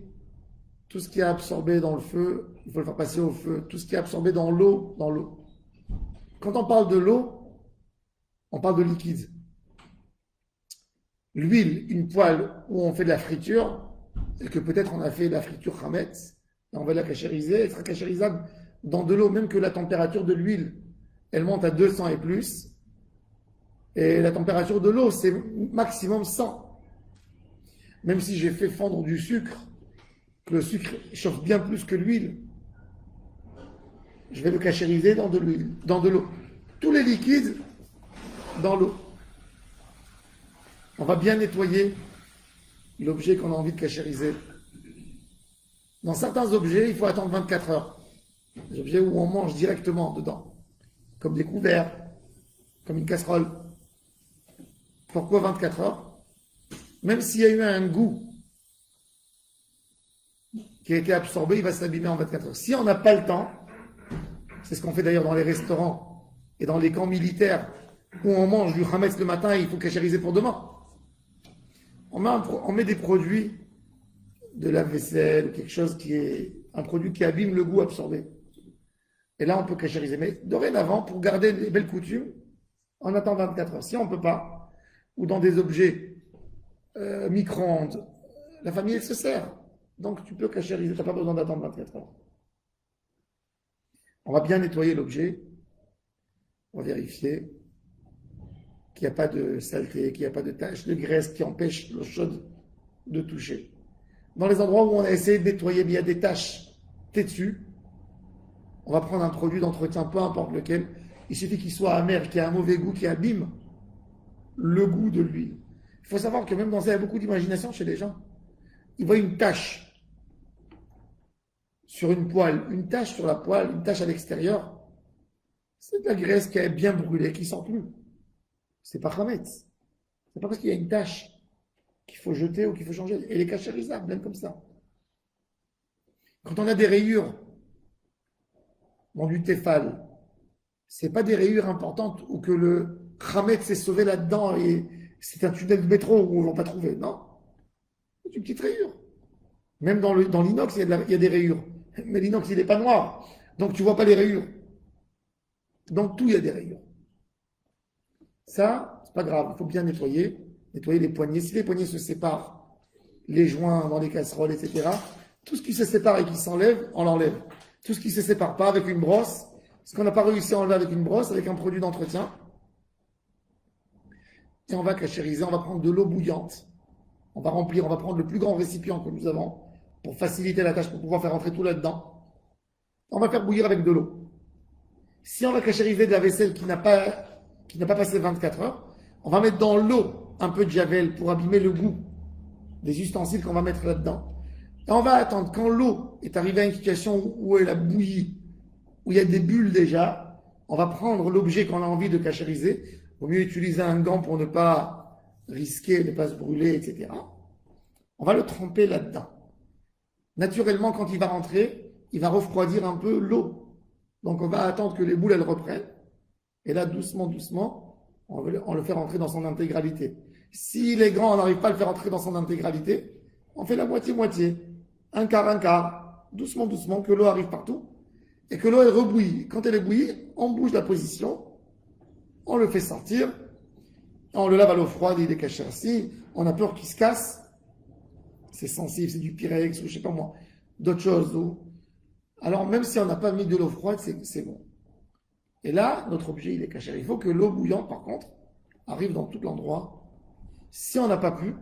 tout ce qui est absorbé dans le feu, il faut le faire passer au feu. Tout ce qui est absorbé dans l'eau, dans l'eau. Quand on parle de l'eau, on parle de liquide. L'huile, une poêle où on fait de la friture, et que peut-être on a fait de la friture Hametz, et on va la cachériser, elle sera cachérisable dans de l'eau, même que la température de l'huile, elle monte à 200 et plus, et la température de l'eau, c'est maximum 100. Même si j'ai fait fondre du sucre, que le sucre chauffe bien plus que l'huile, je vais le cachériser dans de l'huile, dans de l'eau. Tous les liquides dans l'eau. On va bien nettoyer l'objet qu'on a envie de cachériser. Dans certains objets, il faut attendre 24 heures. Des objets où on mange directement dedans, comme des couverts, comme une casserole. Pourquoi 24 heures? Même s'il y a eu un goût qui a été absorbé, il va s'abîmer en 24 heures. Si on n'a pas le temps, c'est ce qu'on fait d'ailleurs dans les restaurants et dans les camps militaires, où on mange du Hametz le matin et il faut cachériser pour demain. On met des produits de la vaisselle, quelque chose qui est un produit qui abîme le goût absorbé. Et là, on peut cachériser. Mais dorénavant, pour garder les belles coutumes, on attend 24 heures. Si on ne peut pas, ou dans des objets micro-ondes, la famille, elle se sert. Donc, tu peux cachériser, tu n'as pas besoin d'attendre 24 heures. On va bien nettoyer l'objet. On va vérifier qu'il n'y a pas de saleté, qu'il n'y a pas de taches de graisse qui empêchent l'eau chaude de toucher. Dans les endroits où on a essayé de nettoyer, mais il y a des taches dessus, on va prendre un produit d'entretien, peu importe lequel. Il suffit qu'il soit amer, qu'il ait un mauvais goût, qui abîme le goût de l'huile. Il faut savoir que même dans ça, il y a beaucoup d'imagination chez les gens. Ils voient une tache sur une poêle, une tache sur la poêle, une tache à l'extérieur. C'est de la graisse qui est bien brûlée, qui ne sent plus. C'est pas Hametz. C'est pas parce qu'il y a une tache qu'il faut jeter ou qu'il faut changer. Elle est cachérisable, même comme ça. Quand on a des rayures dans du téfal, c'est pas des rayures importantes ou que le Hametz s'est sauvé là-dedans et c'est un tunnel de métro où on ne va pas trouver. Non. C'est une petite rayure. Même dans l'inox, il y a des rayures. Mais l'inox, il n'est pas noir. Donc tu ne vois pas les rayures. Donc tout, il y a des rayures. Ça, c'est pas grave. Il faut bien nettoyer les poignées. Si les poignées se séparent, les joints dans les casseroles, etc., tout ce qui se sépare et qui s'enlève, on l'enlève. Tout ce qui ne se sépare pas avec une brosse, ce qu'on n'a pas réussi à enlever avec une brosse, avec un produit d'entretien, et on va cachériser, on va prendre de l'eau bouillante. On va remplir, on va prendre le plus grand récipient que nous avons pour faciliter la tâche, pour pouvoir faire entrer tout là-dedans. On va faire bouillir avec de l'eau. Si on va cachériser de la vaisselle qui n'a pas passé 24 heures, on va mettre dans l'eau un peu de javel pour abîmer le goût des ustensiles qu'on va mettre là-dedans. Et on va attendre quand l'eau est arrivée à une situation où elle a bouilli, où il y a des bulles déjà, on va prendre l'objet qu'on a envie de cachériser. Il vaut mieux utiliser un gant pour ne pas risquer, ne pas se brûler, etc. On va le tremper là-dedans. Naturellement, quand il va rentrer, il va refroidir un peu l'eau. Donc on va attendre que les boules elles reprennent. Et là, doucement, doucement, on le fait rentrer dans son intégralité. S'il est grand, on n'arrive pas à le faire rentrer dans son intégralité, on fait la moitié-moitié. Un quart. Doucement, doucement, que l'eau arrive partout. Et que l'eau elle rebouille. Quand elle est bouillie, on bouge la position, on le fait sortir, on le lave à l'eau froide, il est caché ainsi, on a peur qu'il se casse, c'est sensible, c'est du Pyrex ou je sais pas moi, d'autres choses. Alors même si on n'a pas mis de l'eau froide, c'est bon. Et là, notre objet il est caché. Il faut que l'eau bouillante par contre arrive dans tout l'endroit. Si on n'a pas pu,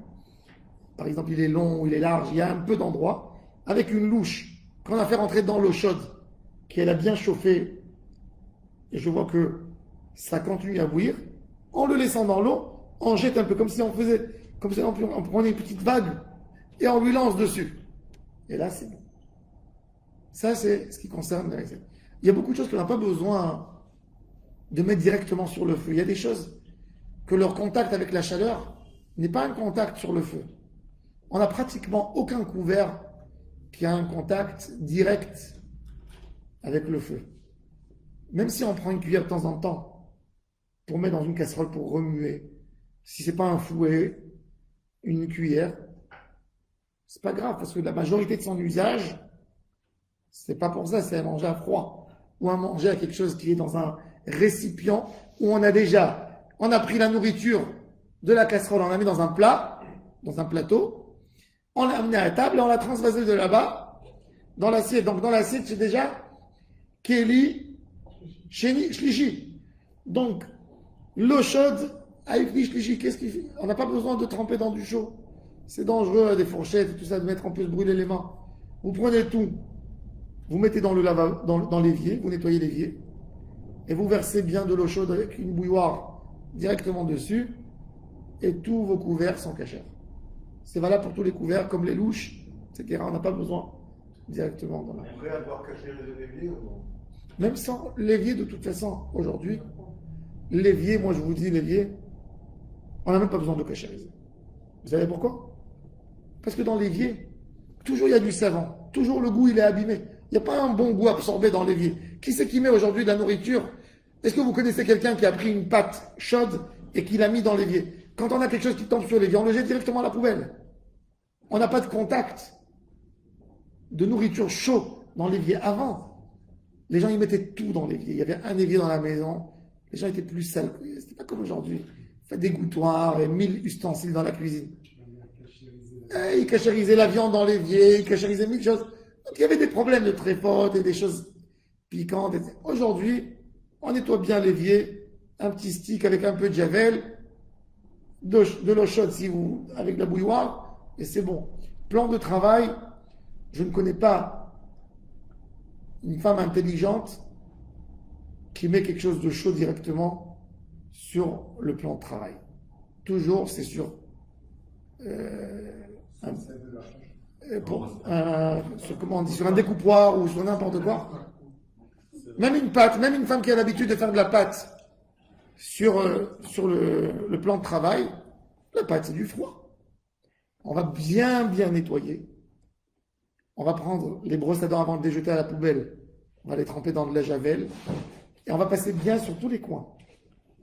par exemple il est long ou il est large, il y a un peu d'endroit, avec une louche, qu'on a fait rentrer dans l'eau chaude, qu'elle a bien chauffé, et je vois que ça continue à bouillir, en le laissant dans l'eau, on jette un peu, comme si on prenait une petite vague, et on lui lance dessus. Et là, c'est bon. Ça, c'est ce qui concerne la recette. Il y a beaucoup de choses qu'on n'a pas besoin de mettre directement sur le feu. Il y a des choses que leur contact avec la chaleur n'est pas un contact sur le feu. On n'a pratiquement aucun couvert qui a un contact direct avec le feu. Même si on prend une cuillère de temps en temps pour mettre dans une casserole pour remuer, si c'est pas un fouet, une cuillère, c'est pas grave parce que la majorité de son usage, c'est pas pour ça, c'est à manger à froid ou à manger à quelque chose qui est dans un récipient où on a pris la nourriture de la casserole, on l'a mis dans un plat, dans un plateau, on l'a amené à la table et on l'a transvasé de là-bas dans l'assiette. Donc dans l'assiette, c'est déjà Keli, Sheni, Shlishi. Donc, l'eau chaude, Aïfli, Shlishi, qu'est-ce qu'il fait? On n'a pas besoin de tremper dans du chaud. C'est dangereux, des fourchettes et tout ça, de mettre, on peut se brûler les mains. Vous prenez tout, vous mettez dans le lavabo, dans l'évier, vous nettoyez l'évier, et vous versez bien de l'eau chaude avec une bouilloire directement dessus, et tous vos couverts sont cachés. C'est valable pour tous les couverts, comme les louches, etc. On n'a pas besoin directement dans la... Après avoir caché les l'évier ou non? Même sans l'évier, de toute façon, aujourd'hui, l'évier, moi je vous dis, l'évier, on n'a même pas besoin de cachériser. Vous savez pourquoi? Parce que dans l'évier, toujours il y a du savon, toujours le goût il est abîmé. Il n'y a pas un bon goût absorbé dans l'évier. Qui c'est qui met aujourd'hui de la nourriture? Est-ce que vous connaissez quelqu'un qui a pris une pâte chaude et qui l'a mis dans l'évier? Quand on a quelque chose qui tombe sur l'évier, on le jette directement à la poubelle. On n'a pas de contact de nourriture chaude dans l'évier. Avant, les gens, ils mettaient tout dans l'évier. Il y avait un évier dans la maison. Les gens étaient plus sales. C'était pas comme aujourd'hui. Fait des gouttoirs et 1000 ustensiles dans la cuisine. Et ils cachérisaient la viande dans l'évier, ils cachérisaient 1000 choses. Donc il y avait des problèmes de tréfote et des choses piquantes. Aujourd'hui, on nettoie bien l'évier, un petit stick avec un peu de javel, de l'eau chaude si vous, avec la bouilloire, et c'est bon. Plan de travail, je ne connais pas une femme intelligente qui met quelque chose de chaud directement sur le plan de travail. Toujours, c'est sur sur un découpoir ou sur n'importe quoi. Même une pâte, même une femme qui a l'habitude de faire de la pâte sur le plan de travail, la pâte c'est du froid. On va bien nettoyer. On va prendre les brosses à dents avant de les jeter à la poubelle. On va les tremper dans de la javel. Et on va passer bien sur tous les coins.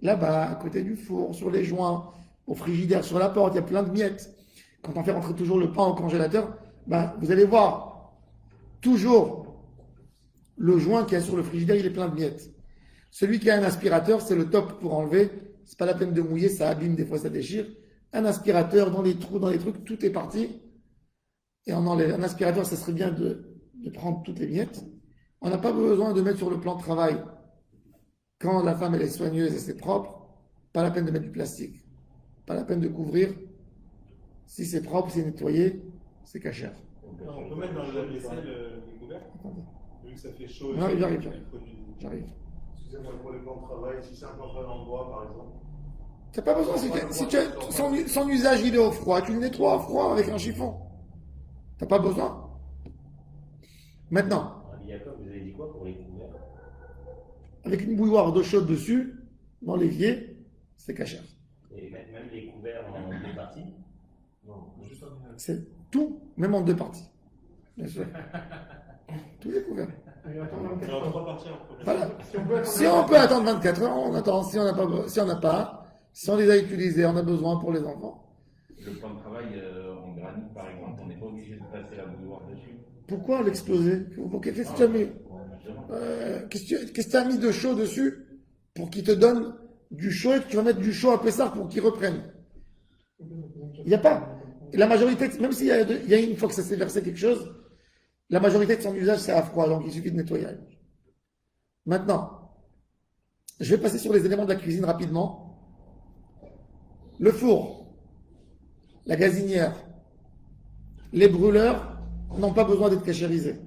Là-bas, à côté du four, sur les joints, au frigidaire, sur la porte, il y a plein de miettes. Quand on fait rentrer toujours le pain au congélateur, vous allez voir, toujours, le joint qui est sur le frigidaire, il est plein de miettes. Celui qui a un aspirateur, c'est le top pour enlever. C'est pas la peine de mouiller, ça abîme, des fois ça déchire. Un aspirateur, dans les trous, dans les trucs, tout est parti. Et on enlève. Un aspirateur, ça serait bien de prendre toutes les miettes. On n'a pas besoin de mettre sur le plan de travail. Quand la femme elle est soigneuse et c'est propre, pas la peine de mettre du plastique. Pas la peine de couvrir. Si c'est propre, c'est nettoyé, c'est cachère. On peut mettre dans le lave-vaisselle les couverts, vu que ça fait chaud. Non, et j'arrive, les j'arrive. produits- J'arrive. Excusez-moi, pour les plans de travail, si c'est un plan de travail en bois, par exemple. T'as pas besoin, son usage il est au froid, tu le nettoies au froid avec un chiffon. T'as pas besoin. Maintenant, Rabbi Yaakov, vous avez dit quoi pour les couverts? avec une bouilloire d'eau chaude dessus, dans l'évier, c'est cachère. Et même les couverts en deux parties? Non, juste un C'est tout, même en deux parties. Bien sûr. Tout est couvert. Et attends, Mais 24 en heures. trois parties en premier. Voilà. Si on peut attendre Si on peut attendre 24 heures, on attend. Si on n'a pas, si on les a utilisés, on a besoin pour les enfants. Le plan de travail en granit, par exemple, on n'est pas obligé de passer la bouilloire dessus. Pourquoi l'exploser? Qu'est-ce que tu as mis? Qu'est-ce que tu as mis de chaud dessus pour qu'il te donne du chaud et que tu vas mettre du chaud à Pessah pour qu'il reprenne? Il n'y a pas. Et la majorité, même s'il y a une fois que ça s'est versé quelque chose, la majorité de son usage c'est à froid, donc il suffit de nettoyage. Maintenant, je vais passer sur les éléments de la cuisine rapidement. Le four, la gazinière, les brûleurs n'ont pas besoin d'être cachérisés.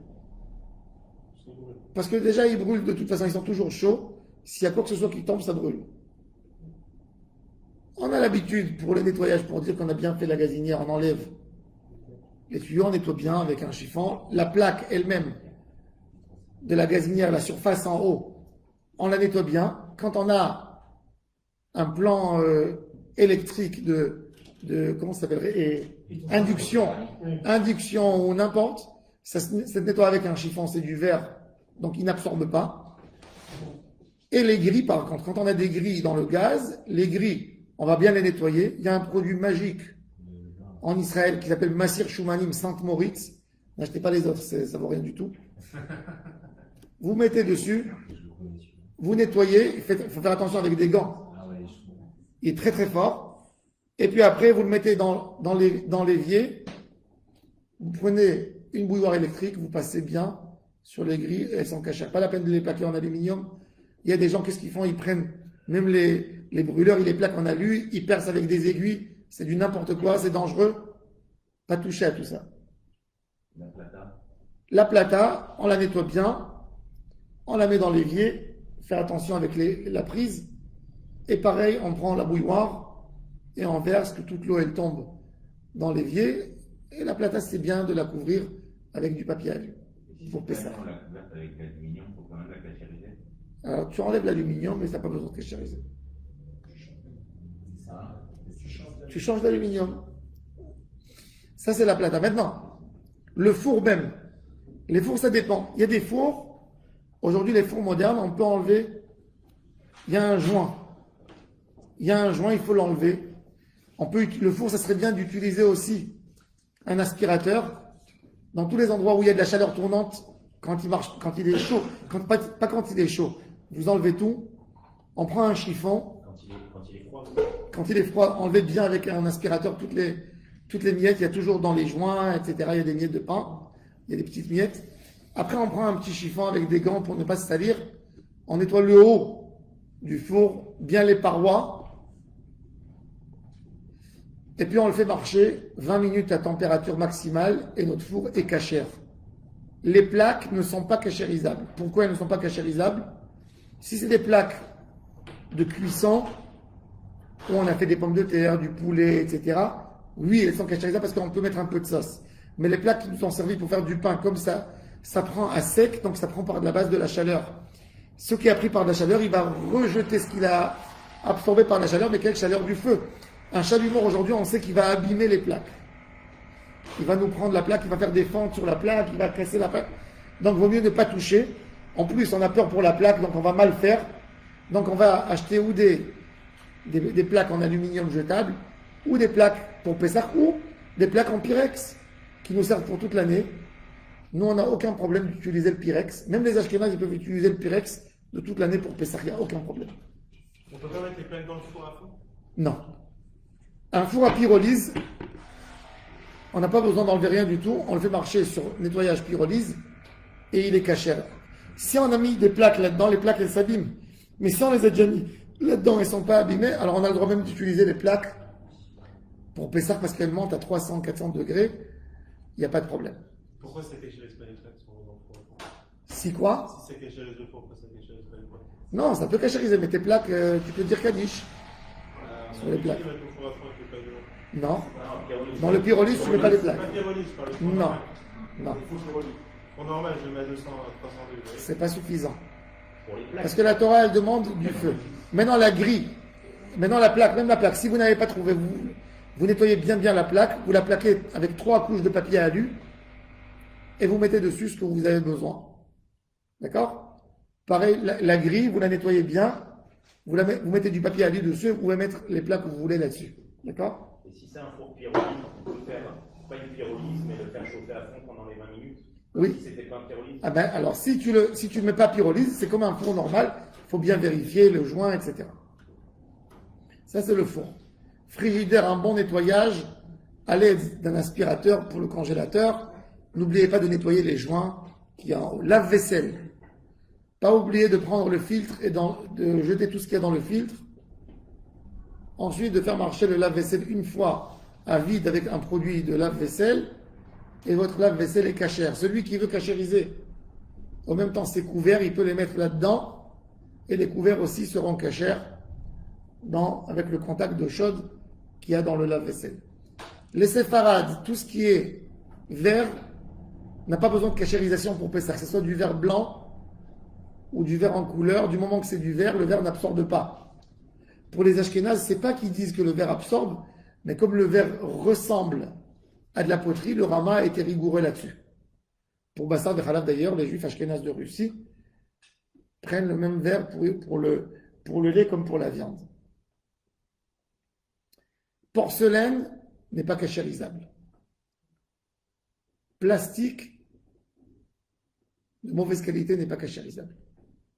Parce que déjà, ils brûlent de toute façon, ils sont toujours chauds. S'il y a quoi que ce soit qui tombe, ça brûle. On a l'habitude pour le nettoyage, pour dire qu'on a bien fait la gazinière, on enlève les tuyaux, on nettoie bien avec un chiffon. La plaque elle-même de la gazinière, la surface en haut, on la nettoie bien. Quand on a un plan électrique de comment ça s'appellerait, induction ou n'importe, ça se nettoie avec un chiffon, c'est du verre, donc il n'absorbe pas. Et les grilles, par contre, quand on a des grilles dans le gaz, les grilles, on va bien les nettoyer. Il y a un produit magique en Israël qui s'appelle Massir Shumanim Sainte-Moritz. N'achetez pas les autres, ça vaut rien du tout. Vous mettez dessus, vous nettoyez, il faut faire attention avec des gants. Il est très très fort. Et puis après, vous le mettez dans l'évier. Vous prenez une bouilloire électrique, vous passez bien sur les grilles, elles sont cachées. Pas la peine de les plaquer en aluminium. Il y a des gens, qu'est-ce qu'ils font? Ils prennent même les brûleurs, ils les plaquent en alu, ils percent avec des aiguilles. C'est du n'importe quoi, c'est dangereux. Pas toucher à tout ça. La plata, on la nettoie bien, on la met dans l'évier, faire attention avec la prise. Et pareil, on prend la bouilloire et on verse que toute l'eau elle tombe dans l'évier. Et la plata, c'est bien de la couvrir avec du papier alu. Pour Pessah. On la couverte avec l'aluminium pour quand même la cachériser. Alors, tu enlèves l'aluminium, mais ça n'a pas besoin de cachériser. Tu changes d'aluminium. Ça, c'est la plata. Maintenant, le four même. Les fours, ça dépend. Il y a des fours. Aujourd'hui, les fours modernes, on peut enlever. Il y a un joint. Il faut l'enlever. Le four, ça serait bien d'utiliser aussi un aspirateur. Dans tous les endroits où il y a de la chaleur tournante, quand il marche, quand il est chaud, pas quand il est chaud, vous enlevez tout. On prend un chiffon. Quand il est froid. Quand il est froid, enlevez bien avec un aspirateur toutes les miettes. Il y a toujours dans les joints, etc. Il y a des miettes de pain. Il y a des petites miettes. Après, on prend un petit chiffon avec des gants pour ne pas se salir. On nettoie le haut du four, bien les parois. Et puis, on le fait marcher 20 minutes à température maximale et notre four est cachère. Les plaques ne sont pas cachérisables. Pourquoi elles ne sont pas cachérisables? Si c'est des plaques de cuisson, où on a fait des pommes de terre, du poulet, etc. Oui, elles sont cachérisables parce qu'on peut mettre un peu de sauce. Mais les plaques qui nous sont servies pour faire du pain comme ça, ça prend à sec, donc ça prend par la base de la chaleur. Ce qui a pris par la chaleur, il va rejeter ce qu'il a absorbé par la chaleur, mais quelle chaleur du feu. Un chalumeau aujourd'hui, on sait qu'il va abîmer les plaques. Il va nous prendre la plaque, il va faire des fentes sur la plaque, il va casser la plaque. Donc, il vaut mieux ne pas toucher. En plus, on a peur pour la plaque, donc on va mal faire. Donc, on va acheter ou des plaques en aluminium jetable, ou des plaques pour Pessah, ou des plaques en Pyrex, qui nous servent pour toute l'année. Nous, on n'a aucun problème d'utiliser le Pyrex. Même les Ashkénazes, ils peuvent utiliser le Pyrex de toute l'année pour Pessah. Il n'y a aucun problème. On peut pas mettre les plaques dans le four à fond? Non. Un four à pyrolyse, on n'a pas besoin d'enlever rien du tout. On le fait marcher sur nettoyage pyrolyse et il est cachère. Si on a mis des plaques là-dedans, les plaques elles s'abîment. Mais si on les a déjà mis là-dedans, elles ne sont pas abîmées, alors on a le droit même d'utiliser les plaques Pour Pessah, parce qu'elle monte à 300, 400 degrés, il n'y a pas de problème. Pourquoi c'est cacherise pas les plaques sur vos enfants? Si quoi? Si c'est cacherise le four, pourquoi ça cacherise pas les plaques? Non, ça peut cachériser, mais tes plaques, tu peux dire Kaddish. Sur les plaques. Qui va mettre au four à fond avec les plaques dedans? Non. pyrolyse. Dans le pyrolyse, tu ne mets pas les C'est pas plaques. pyrolyse, je parle de four Non. normal. Non, Il faut pyrolyse. Four normal, je le mets à 200, à 300 degrés. c'est pas suffisant. Pour les plaques. Parce que la Torah, elle demande du feu. Maintenant, la grille, maintenant la plaque, même la plaque, si vous n'avez pas trouvé, vous nettoyez bien la plaque, vous la plaquez avec 3 couches de papier alu et vous mettez dessus ce que vous avez besoin. D'accord? Pareil, la grille, vous la nettoyez bien, vous mettez du papier alu dessus et vous pouvez mettre les plats que vous voulez là-dessus. D'accord? Et si c'est un four pyrolyse, on peut faire, pas une pyrolyse, mais le faire chauffer à fond pendant les 20 minutes. Oui. Si c'était pas un pyrolyse. Ah ben, alors, si tu ne mets pas pyrolyse, c'est comme un four normal, il faut bien vérifier le joint, etc. Ça, c'est le four. Frigidaire, un bon nettoyage à l'aide d'un aspirateur pour le congélateur. N'oubliez pas de nettoyer les joints qui y a en haut. Lave-vaisselle. Pas oublier de prendre le filtre et de jeter tout ce qu'il y a dans le filtre. Ensuite, de faire marcher le lave-vaisselle une fois à vide avec un produit de lave-vaisselle. Et votre lave-vaisselle est cachère. Celui qui veut cachériser, en même temps ses couverts, il peut les mettre là-dedans. Et les couverts aussi seront cachères avec le contact d'eau chaude qu'il y a dans le lave-vaisselle. Les séfarades, tout ce qui est vert, n'a pas besoin de cachérisation pour Pessah, que ce soit du verre blanc ou du verre en couleur. Du moment que c'est du verre, le verre n'absorbe pas. Pour les Ashkénazes, c'est pas qu'ils disent que le verre absorbe, mais comme le verre ressemble à de la poterie, le Rama a été rigoureux là-dessus. Pour Bassar de Khalaf d'ailleurs, les Juifs Ashkénazes de Russie prennent le même verre pour le lait comme pour la viande. Porcelaine n'est pas cachérisable. Plastique de mauvaise qualité n'est pas cachérisable.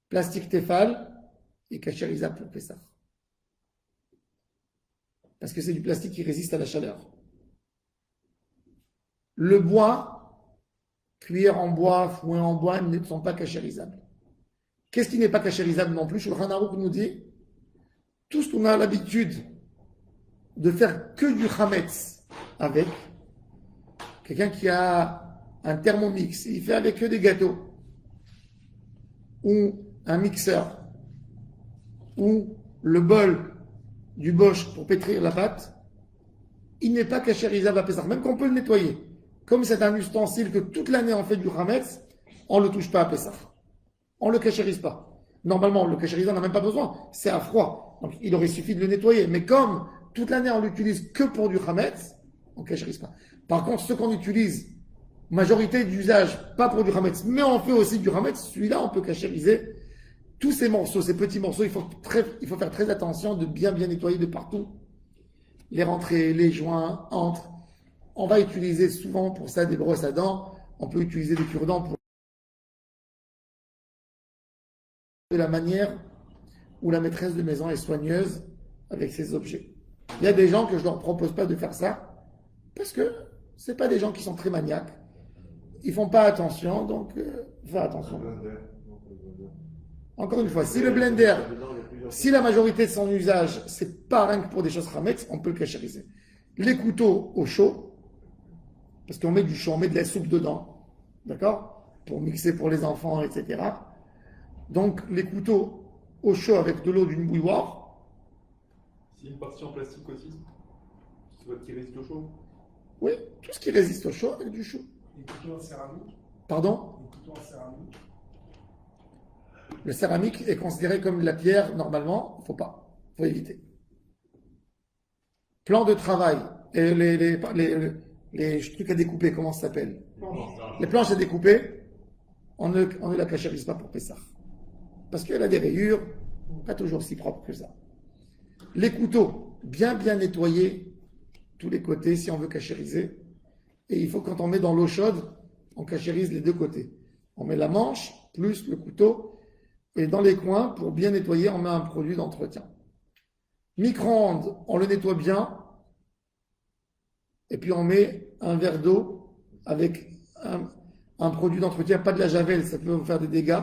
Plastique Tefal est cachérisable pour Pessah. Parce que c'est du plastique qui résiste à la chaleur. Le bois, cuillère en bois, fouet en bois ne sont pas cachérisables. Qu'est-ce qui n'est pas cachérisable non plus? Shulchan Aruch nous dit tout ce qu'on a l'habitude de faire que du chametz avec. Quelqu'un qui a un thermomix, il fait avec que des gâteaux, ou un mixeur, ou le bol du Bosch pour pétrir la pâte, il n'est pas cachérisable à Pessah, même qu'on peut le nettoyer. Comme c'est un ustensile que toute l'année on fait du chametz, on ne le touche pas à Pessah. On ne le cachérise pas. Normalement, le cachérisant n'a même pas besoin, c'est à froid. Donc il aurait suffi de le nettoyer. Mais comme toute l'année on l'utilise que pour du chametz, on ne cachérise pas. Par contre, ce qu'on utilise, majorité d'usage, pas pour du chametz, mais on fait aussi du chametz, celui-là on peut cachériser. Tous ces morceaux, ces petits morceaux, il faut faire très attention de bien nettoyer de partout. Les rentrées, les joints, entre. On va utiliser souvent pour ça des brosses à dents. On peut utiliser des cure-dents pour de la manière où la maîtresse de maison est soigneuse avec ses objets. Il y a des gens que je ne leur propose pas de faire ça parce que ce pas des gens qui sont très maniaques. Ils font pas attention, donc fais attention. Encore une fois, si le blender, si la majorité de son usage, c'est pas rien que pour des choses chametz, on peut le cachériser. Les couteaux au chaud, parce qu'on met du chaud, on met de la soupe dedans, d'accord? Pour mixer pour les enfants, etc. Donc, les couteaux au chaud avec de l'eau d'une bouilloire. Si une partie en plastique aussi, qui résiste au chaud. Oui, tout ce qui résiste au chaud avec du chaud. Les couteaux en céramique. Pardon? Les couteaux en céramique. Le céramique est considéré comme de la pierre, normalement, faut pas, faut éviter. Plan de travail, et les trucs à découper, comment ça s'appelle? Les planches à découper, on ne la cachérise pas pour Pessah. Parce qu'elle a des rayures, pas toujours si propres que ça. Les couteaux, bien nettoyés, tous les côtés, si on veut cachériser. Et il faut, quand on met dans l'eau chaude, on cachérise les deux côtés. On met la manche, plus le couteau, et dans les coins, pour bien nettoyer, on met un produit d'entretien. Micro-ondes, on le nettoie bien, et puis on met un verre d'eau avec un produit d'entretien, pas de la javel, ça peut vous faire des dégâts.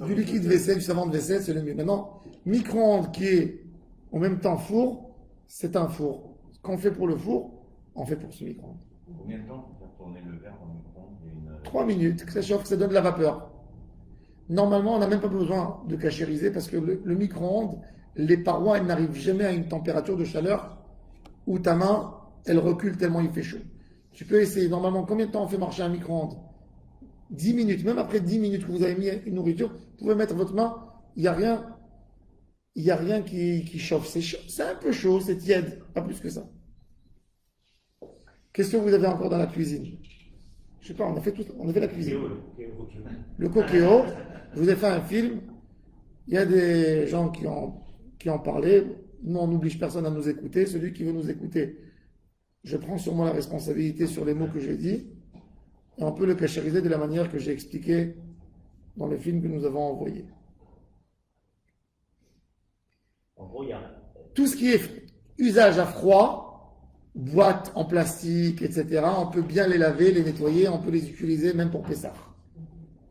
Du liquide vaisselle, du savon de vaisselle, c'est le mieux. Maintenant, micro-ondes qui est en même temps four, c'est un four. Ce qu'on fait pour le four, on fait pour ce micro-ondes. Combien de temps pour faire tourner le verre dans le micro-ondes? Il y a une- 3 minutes, que ça chauffe, ça donne de la vapeur. Normalement, on n'a même pas besoin de cachériser parce que le micro-ondes, les parois, elles n'arrivent jamais à une température de chaleur où ta main, elle recule tellement il fait chaud. Tu peux essayer. Normalement, combien de temps on fait marcher un micro-ondes? 10 minutes. Même après 10 minutes que vous avez mis une nourriture, vous pouvez mettre votre main, il n'y a rien qui chauffe. C'est un peu chaud, c'est tiède, pas plus que ça. Qu'est-ce que vous avez encore dans la cuisine? Je sais pas, on a fait la cuisine. Le coquéo, je vous ai fait un film. Il y a des gens qui ont parlé. Nous, on n'oblige personne à nous écouter. Celui qui veut nous écouter, je prends sur moi la responsabilité sur les mots que j'ai dit. Et on peut le cachériser de la manière que j'ai expliqué dans le film que nous avons envoyé. En gros, il y a Tout ce qui est usage à froid, boîtes en plastique, etc., on peut bien les laver, les nettoyer, on peut les utiliser même pour Pessah.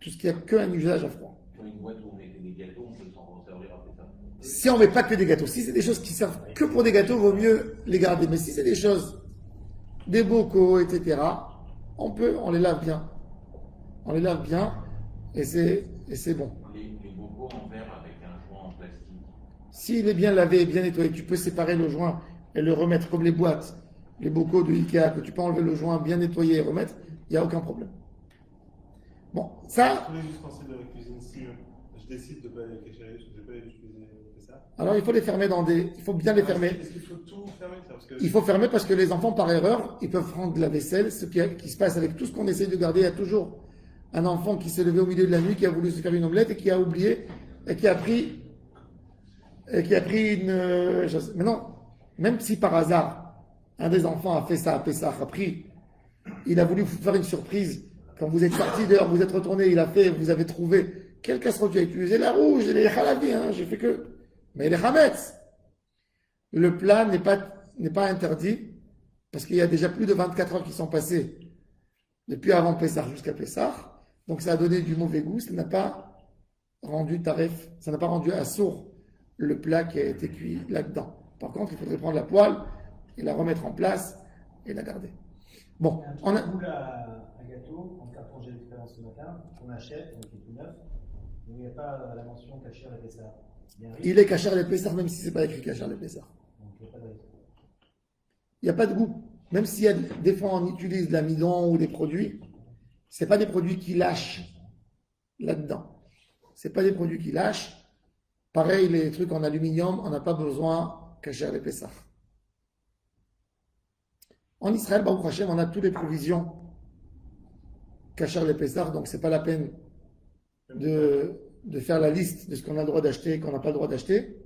Tout ce qui n'a qu'un usage à froid. Sur une boîte où on mettait des gâteaux, on peut s'en servir après ça. Si on ne met pas que des gâteaux, si c'est des choses qui servent que pour des gâteaux, vaut mieux les garder. Mais si c'est des choses, des bocaux, etc., on les lave bien. On les lave bien et c'est bon. Les bocaux en verre avec un joint en plastique. S'il est bien lavé et bien nettoyé, tu peux séparer le joint et le remettre comme les boîtes, les bocaux de Ikea, que tu peux enlever le joint, bien nettoyer et remettre, il n'y a aucun problème. Bon, ça, Tous les ustensiles de la cuisine, si je décide de ne pas les cachérer, je ne vais pas les utiliser, c'est ça? alors il faut les fermer il faut bien les fermer. Est-ce qu'il faut tout fermer ça? Parce que Il faut fermer parce que les enfants, par erreur, ils peuvent prendre de la vaisselle. Ce qui se passe avec tout ce qu'on essaie de garder, il y a toujours un enfant qui s'est levé au milieu de la nuit, qui a voulu se faire une omelette et qui a oublié, et qui a pris une... Mais non, même si par hasard, un des enfants a fait ça à Pessah, il a voulu vous faire une surprise. Quand vous êtes sorti dehors, vous êtes retourné, vous avez trouvé quelle casserole tu as utilisé? La rouge, les halavi, j'ai fait que... Mais les hametz. Le plat n'est pas interdit parce qu'il y a déjà plus de 24 heures qui sont passées depuis avant Pessah jusqu'à Pessah. Donc ça a donné du mauvais goût, ça n'a pas rendu tarif, ça n'a pas rendu assourd le plat qui a été cuit là-dedans. Par contre, il faudrait prendre la poêle et la remettre en place et la garder. Bon, on a... boule à gâteau, en carton j'ai l'expérience ce matin, qu'on achète, donc qui est tout neuf, mais il n'y a pas la mention cachère et Pessah. Il est cachère les Pessah, même si ce n'est pas écrit cachère les Pessah. Donc il n'y a pas de risque. Il n'y a pas de goût. Même s'il y a des fois on utilise de l'amidon ou des produits, ce n'est pas des produits qui lâchent là-dedans. Ce n'est pas des produits qui lâchent. Pareil, les trucs en aluminium, on n'a pas besoin cachère les Pessah. En Israël, Baruch Hashem, on a toutes les provisions cachère les Pessah, donc ce n'est pas la peine de faire la liste de ce qu'on a le droit d'acheter et qu'on n'a pas le droit d'acheter.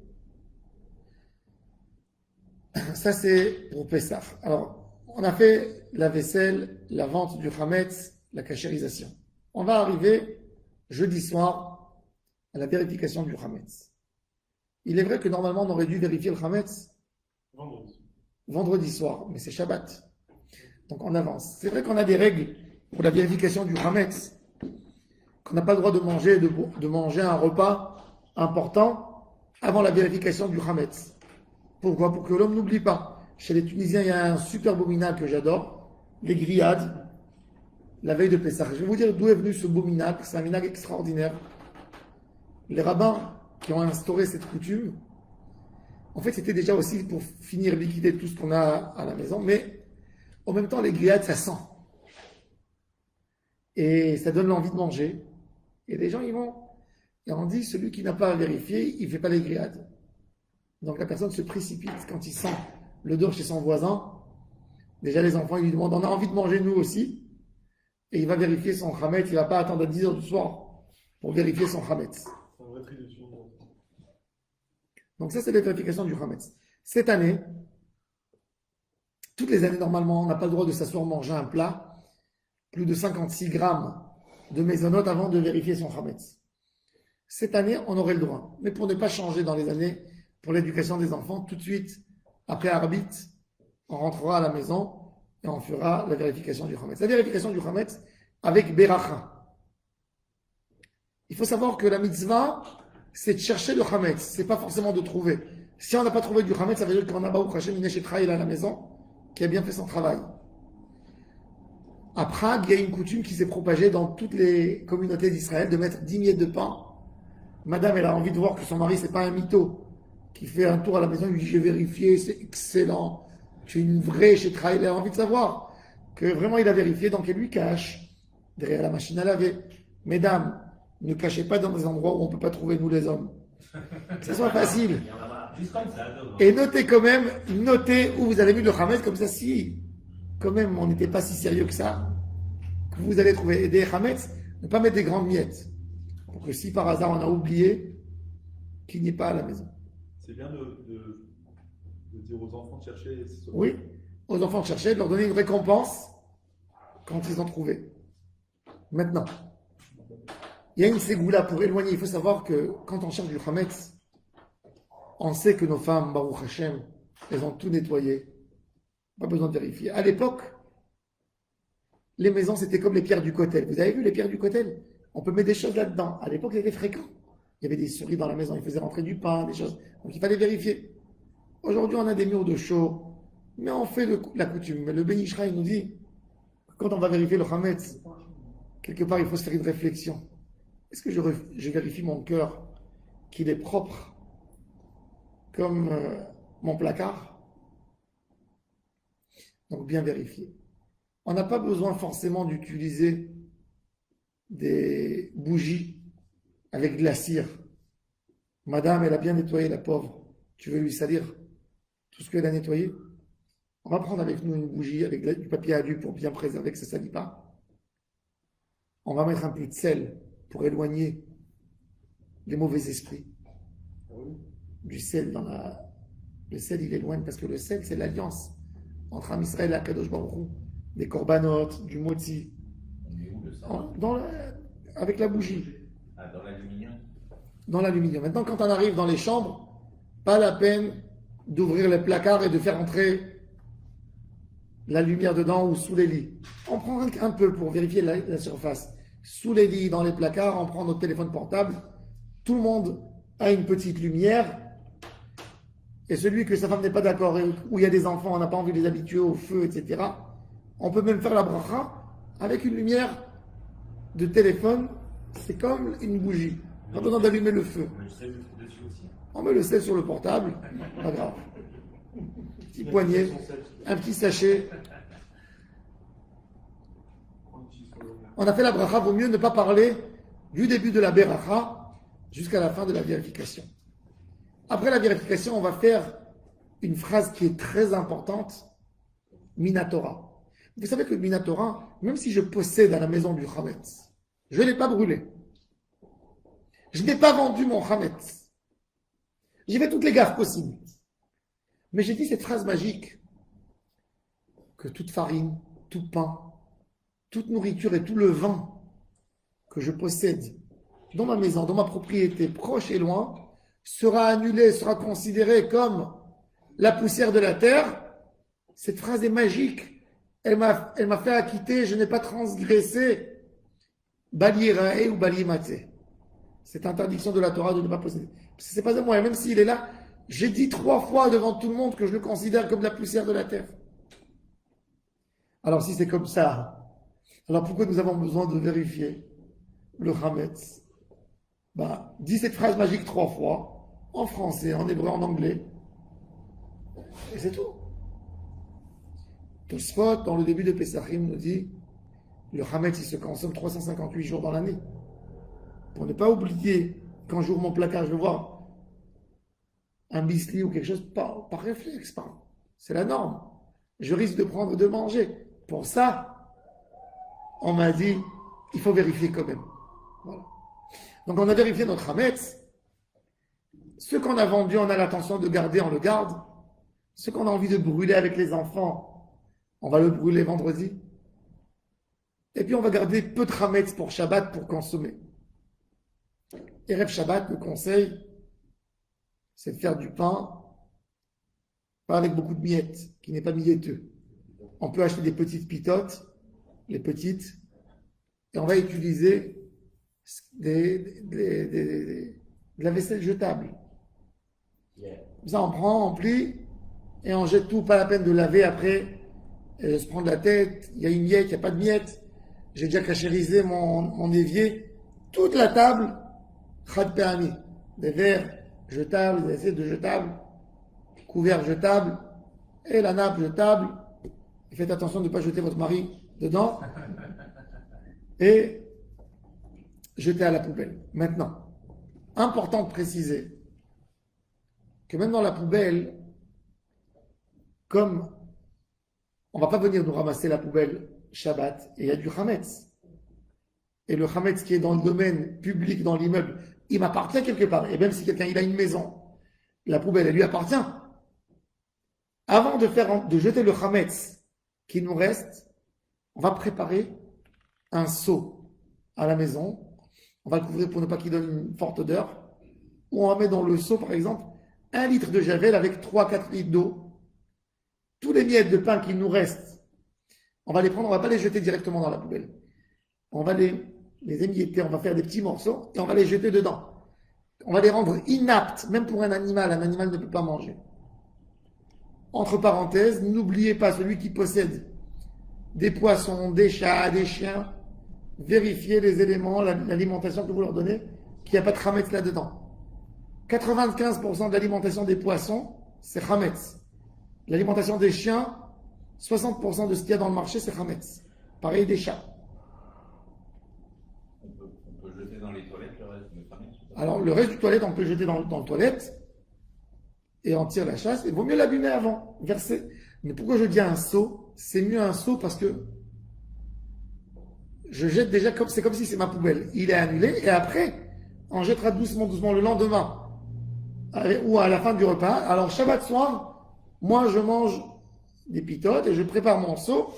Ça, c'est pour Pessah. Alors, on a fait la vaisselle, la vente du Hametz, la cachérisation. On va arriver jeudi soir à la vérification du Hametz. Il est vrai que normalement, on aurait dû vérifier le Hametz vendredi soir, mais c'est Shabbat. Donc, on avance. C'est vrai qu'on a des règles pour la vérification du Hametz, qu'on n'a pas le droit de manger un repas important avant la vérification du Hametz. Pourquoi? Pour que l'homme n'oublie pas. Chez les Tunisiens, il y a un super minac que j'adore, les grillades, la veille de Pessah. Je vais vous dire d'où est venu ce beau minac. C'est un minac extraordinaire. Les rabbins qui ont instauré cette coutume, en fait, c'était déjà aussi pour finir liquider tout ce qu'on a à la maison, mais en même temps, les grillades, ça sent. Et ça donne l'envie de manger. Et les gens, ils vont. Et on dit, celui qui n'a pas vérifié, il ne fait pas les grillades. Donc la personne se précipite quand il sent l'odeur chez son voisin. Déjà, les enfants, ils lui demandent, on a envie de manger nous aussi. Et il va vérifier son Hametz. Il ne va pas attendre à 10 heures du soir pour vérifier son Hametz. c'est un vrai tri de tuiles. Donc ça, c'est la vérification du Hametz. Cette année, toutes les années, normalement, on n'a pas le droit de s'asseoir manger un plat plus de 56 grammes de mésonotes avant de vérifier son Hametz. Cette année, on aurait le droit. Mais pour ne pas changer dans les années pour l'éducation des enfants, tout de suite, après Arbit, on rentrera à la maison et on fera la vérification du Hametz. La vérification du Hametz avec Beracha. Il faut savoir que la mitzvah, c'est de chercher le Hametz, c'est pas forcément de trouver. Si on n'a pas trouvé du Hametz, ça veut dire qu'on a Baruch Hashem une Shetraïl à la maison qui a bien fait son travail. À Prague, il y a une coutume qui s'est propagée dans toutes les communautés d'Israël de mettre 10 miettes de pain. Madame, elle a envie de voir que son mari, c'est pas un mytho, qui fait un tour à la maison, il lui dit j'ai vérifié, c'est excellent, tu es une vraie Shetraïl, elle a envie de savoir que vraiment il a vérifié, donc elle lui cache derrière la machine à laver. Mesdames, ne cachez pas dans des endroits où on ne peut pas trouver nous les hommes. Que ce soit facile. Il y en a marre. Juste comme ça. Et notez quand même, notez où vous avez mis le Hametz, comme ça, si quand même on n'était pas si sérieux que ça, que vous allez trouver des Hametz, ne pas mettre des grandes miettes. Pour que si par hasard on a oublié, qu'il n'y ait pas à la maison. C'est bien de dire aux enfants de chercher. Oui, aux enfants de chercher, de leur donner une récompense quand ils ont trouvé. Maintenant, il y a une ségoula pour éloigner. Il faut savoir que quand on cherche du Hametz, on sait que nos femmes, Baruch Hashem, elles ont tout nettoyé. Pas besoin de vérifier. À l'époque, les maisons, c'était comme les pierres du Kotel. Vous avez vu les pierres du Kotel? On peut mettre des choses là-dedans. À l'époque, c'était fréquent. Il y avait des souris dans la maison, ils faisaient rentrer du pain, des choses. Donc il fallait vérifier. Aujourd'hui, on a des murs de chaux, mais on fait la coutume. Mais le Ben Ish Chai nous dit, quand on va vérifier le Hametz, quelque part, il faut se faire une réflexion. Est-ce que je vérifie mon cœur, qu'il est propre, comme mon placard? Donc bien vérifier. On n'a pas besoin forcément d'utiliser des bougies avec de la cire. Madame, elle a bien nettoyé, la pauvre. Tu veux lui salir tout ce qu'elle a nettoyé? On va prendre avec nous une bougie avec du papier alu pour bien préserver que ça ne salit pas. On va mettre un peu de sel pour éloigner les mauvais esprits. Du sel dans la... Le sel, il éloigne parce que le sel, c'est l'alliance entre Am Israël et Akadosh Baruch Hu. Des corbanotes, du moti. Mais où le sel? Avec la bougie. Ah, dans l'aluminium. Dans l'aluminium. Maintenant, quand on arrive dans les chambres, pas la peine d'ouvrir les placards et de faire entrer la lumière dedans ou sous les lits. On prend un peu pour vérifier la surface. Sous les lits, dans les placards, on prend notre téléphone portable. Tout le monde a une petite lumière. Et celui que sa femme n'est pas d'accord, où il y a des enfants, on n'a pas envie de les habituer au feu, etc. On peut même faire la bracha avec une lumière de téléphone. C'est comme une bougie. Pas besoin d'allumer le feu. On met le sel dessus aussi. On met le sel sur le portable. Pas grave. Petit poignet, un petit sachet. On a fait la bracha, vaut mieux ne pas parler du début de la beracha jusqu'à la fin de la vérification. Après la vérification, on va faire une phrase qui est très importante, Minatora. Vous savez que Minatora, même si je possède à la maison du Hametz, je ne l'ai pas brûlé. Je n'ai pas vendu mon Hametz. J'ai fait toutes les gaffes possibles. Mais j'ai dit cette phrase magique, que toute farine, tout pain, toute nourriture et tout le vin que je possède dans ma maison, dans ma propriété, proche et loin, sera annulé, sera considéré comme la poussière de la terre. Cette phrase est magique. Elle m'a fait acquitter, je n'ai pas transgressé Balirae ou Balimate. Cette interdiction de la Torah de ne pas posséder. C'est pas de moi, même s'il est là, j'ai dit 3 fois devant tout le monde que je le considère comme la poussière de la terre. Alors si c'est comme ça, alors pourquoi nous avons besoin de vérifier le Hametz? Dis cette phrase magique 3 fois, en français, en hébreu, en anglais. Et c'est tout. Tosfot, dans le début de Pesachim, nous dit le Hametz, il se consomme 358 jours dans l'année. Pour ne pas oublier, quand j'ouvre mon placard, je vais voir un bisli ou quelque chose, par réflexe, c'est la norme. Je risque de prendre et de manger. Pour ça, on m'a dit, il faut vérifier quand même. Voilà. Donc on a vérifié notre Hametz. Ce qu'on a vendu, on a l'intention de garder, on le garde. Ce qu'on a envie de brûler avec les enfants, on va le brûler vendredi. Et puis on va garder peu de Hametz pour Shabbat pour consommer. Et Erev Shabbat, le conseil, c'est de faire du pain, pas avec beaucoup de miettes, qui n'est pas mietteux. On peut acheter des petites pitotes, les petites, et on va utiliser de la vaisselle jetable. Yeah. Ça, on prend, on plie, et on jette tout, pas la peine de laver après, et de se prendre la tête. Il y a une miette, il n'y a pas de miette. J'ai déjà cachérisé mon évier. Toute la table, khad permis. Des verres jetables, des assiettes de jetables, couverts jetables, et la nappe jetable. Et faites attention de ne pas jeter votre mari dedans. Et jeter à la poubelle. Maintenant, important de préciser que même dans la poubelle, comme on ne va pas venir nous ramasser la poubelle Shabbat, et il y a du Hametz. Et le Hametz qui est dans le domaine public, dans l'immeuble, il m'appartient quelque part. Et même si quelqu'un il a une maison, la poubelle, elle lui appartient. Avant de jeter le Hametz qui nous reste, on va préparer un seau à la maison. On va le couvrir pour ne pas qu'il donne une forte odeur. Ou on va mettre dans le seau, par exemple, 1 litre de javel avec 3-4 litres d'eau. Tous les miettes de pain qui nous restent, on va les prendre, on ne va pas les jeter directement dans la poubelle. On va les émietter, on va faire des petits morceaux et on va les jeter dedans. On va les rendre inaptes, même pour un animal ne peut pas manger. Entre parenthèses, n'oubliez pas celui qui possède des poissons, des chats, des chiens, vérifiez les éléments, l'alimentation que vous leur donnez, qu'il n'y a pas de chametz là-dedans. 95% de l'alimentation des poissons, c'est chametz. L'alimentation des chiens, 60% de ce qu'il y a dans le marché, c'est chametz. Pareil des chats. On peut jeter dans les toilettes le reste de chametz. Alors, le reste du toilette, on peut le jeter dans le toilette et on tire la chasse. Il vaut mieux l'abîmer avant, verser. Mais pourquoi je dis un seau? C'est mieux un seau parce que je jette déjà c'est comme si c'est ma poubelle. Il est annulé et après, on jettera doucement le lendemain ou à la fin du repas. Alors, Shabbat soir, moi, je mange des pitotes et je prépare mon seau.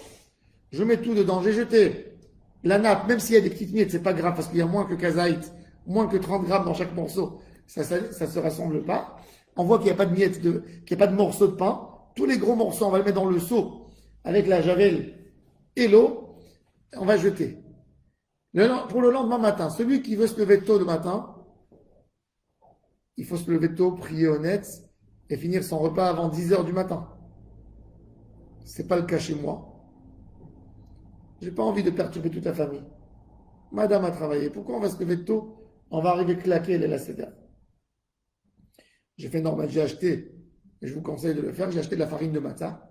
Je mets tout dedans. J'ai jeté la nappe, même s'il y a des petites miettes, c'est pas grave parce qu'il y a moins que kazaït, moins que 30 grammes dans chaque morceau. Ça se rassemble pas. On voit qu'il n'y a pas de miettes, qu'il n'y a pas de morceaux de pain. Tous les gros morceaux, on va les mettre dans le seau avec la javel et l'eau. On va jeter. Pour le lendemain matin, celui qui veut se lever tôt le matin, il faut se lever tôt, prier honnête et finir son repas avant 10h du matin. C'est pas le cas chez moi. J'ai pas envie de perturber toute la famille. Madame a travaillé. Pourquoi on va se lever tôt? On va arriver claquer les lacétaires. J'ai fait normal, j'ai acheté, et je vous conseille de le faire, j'ai acheté de la farine de matzah.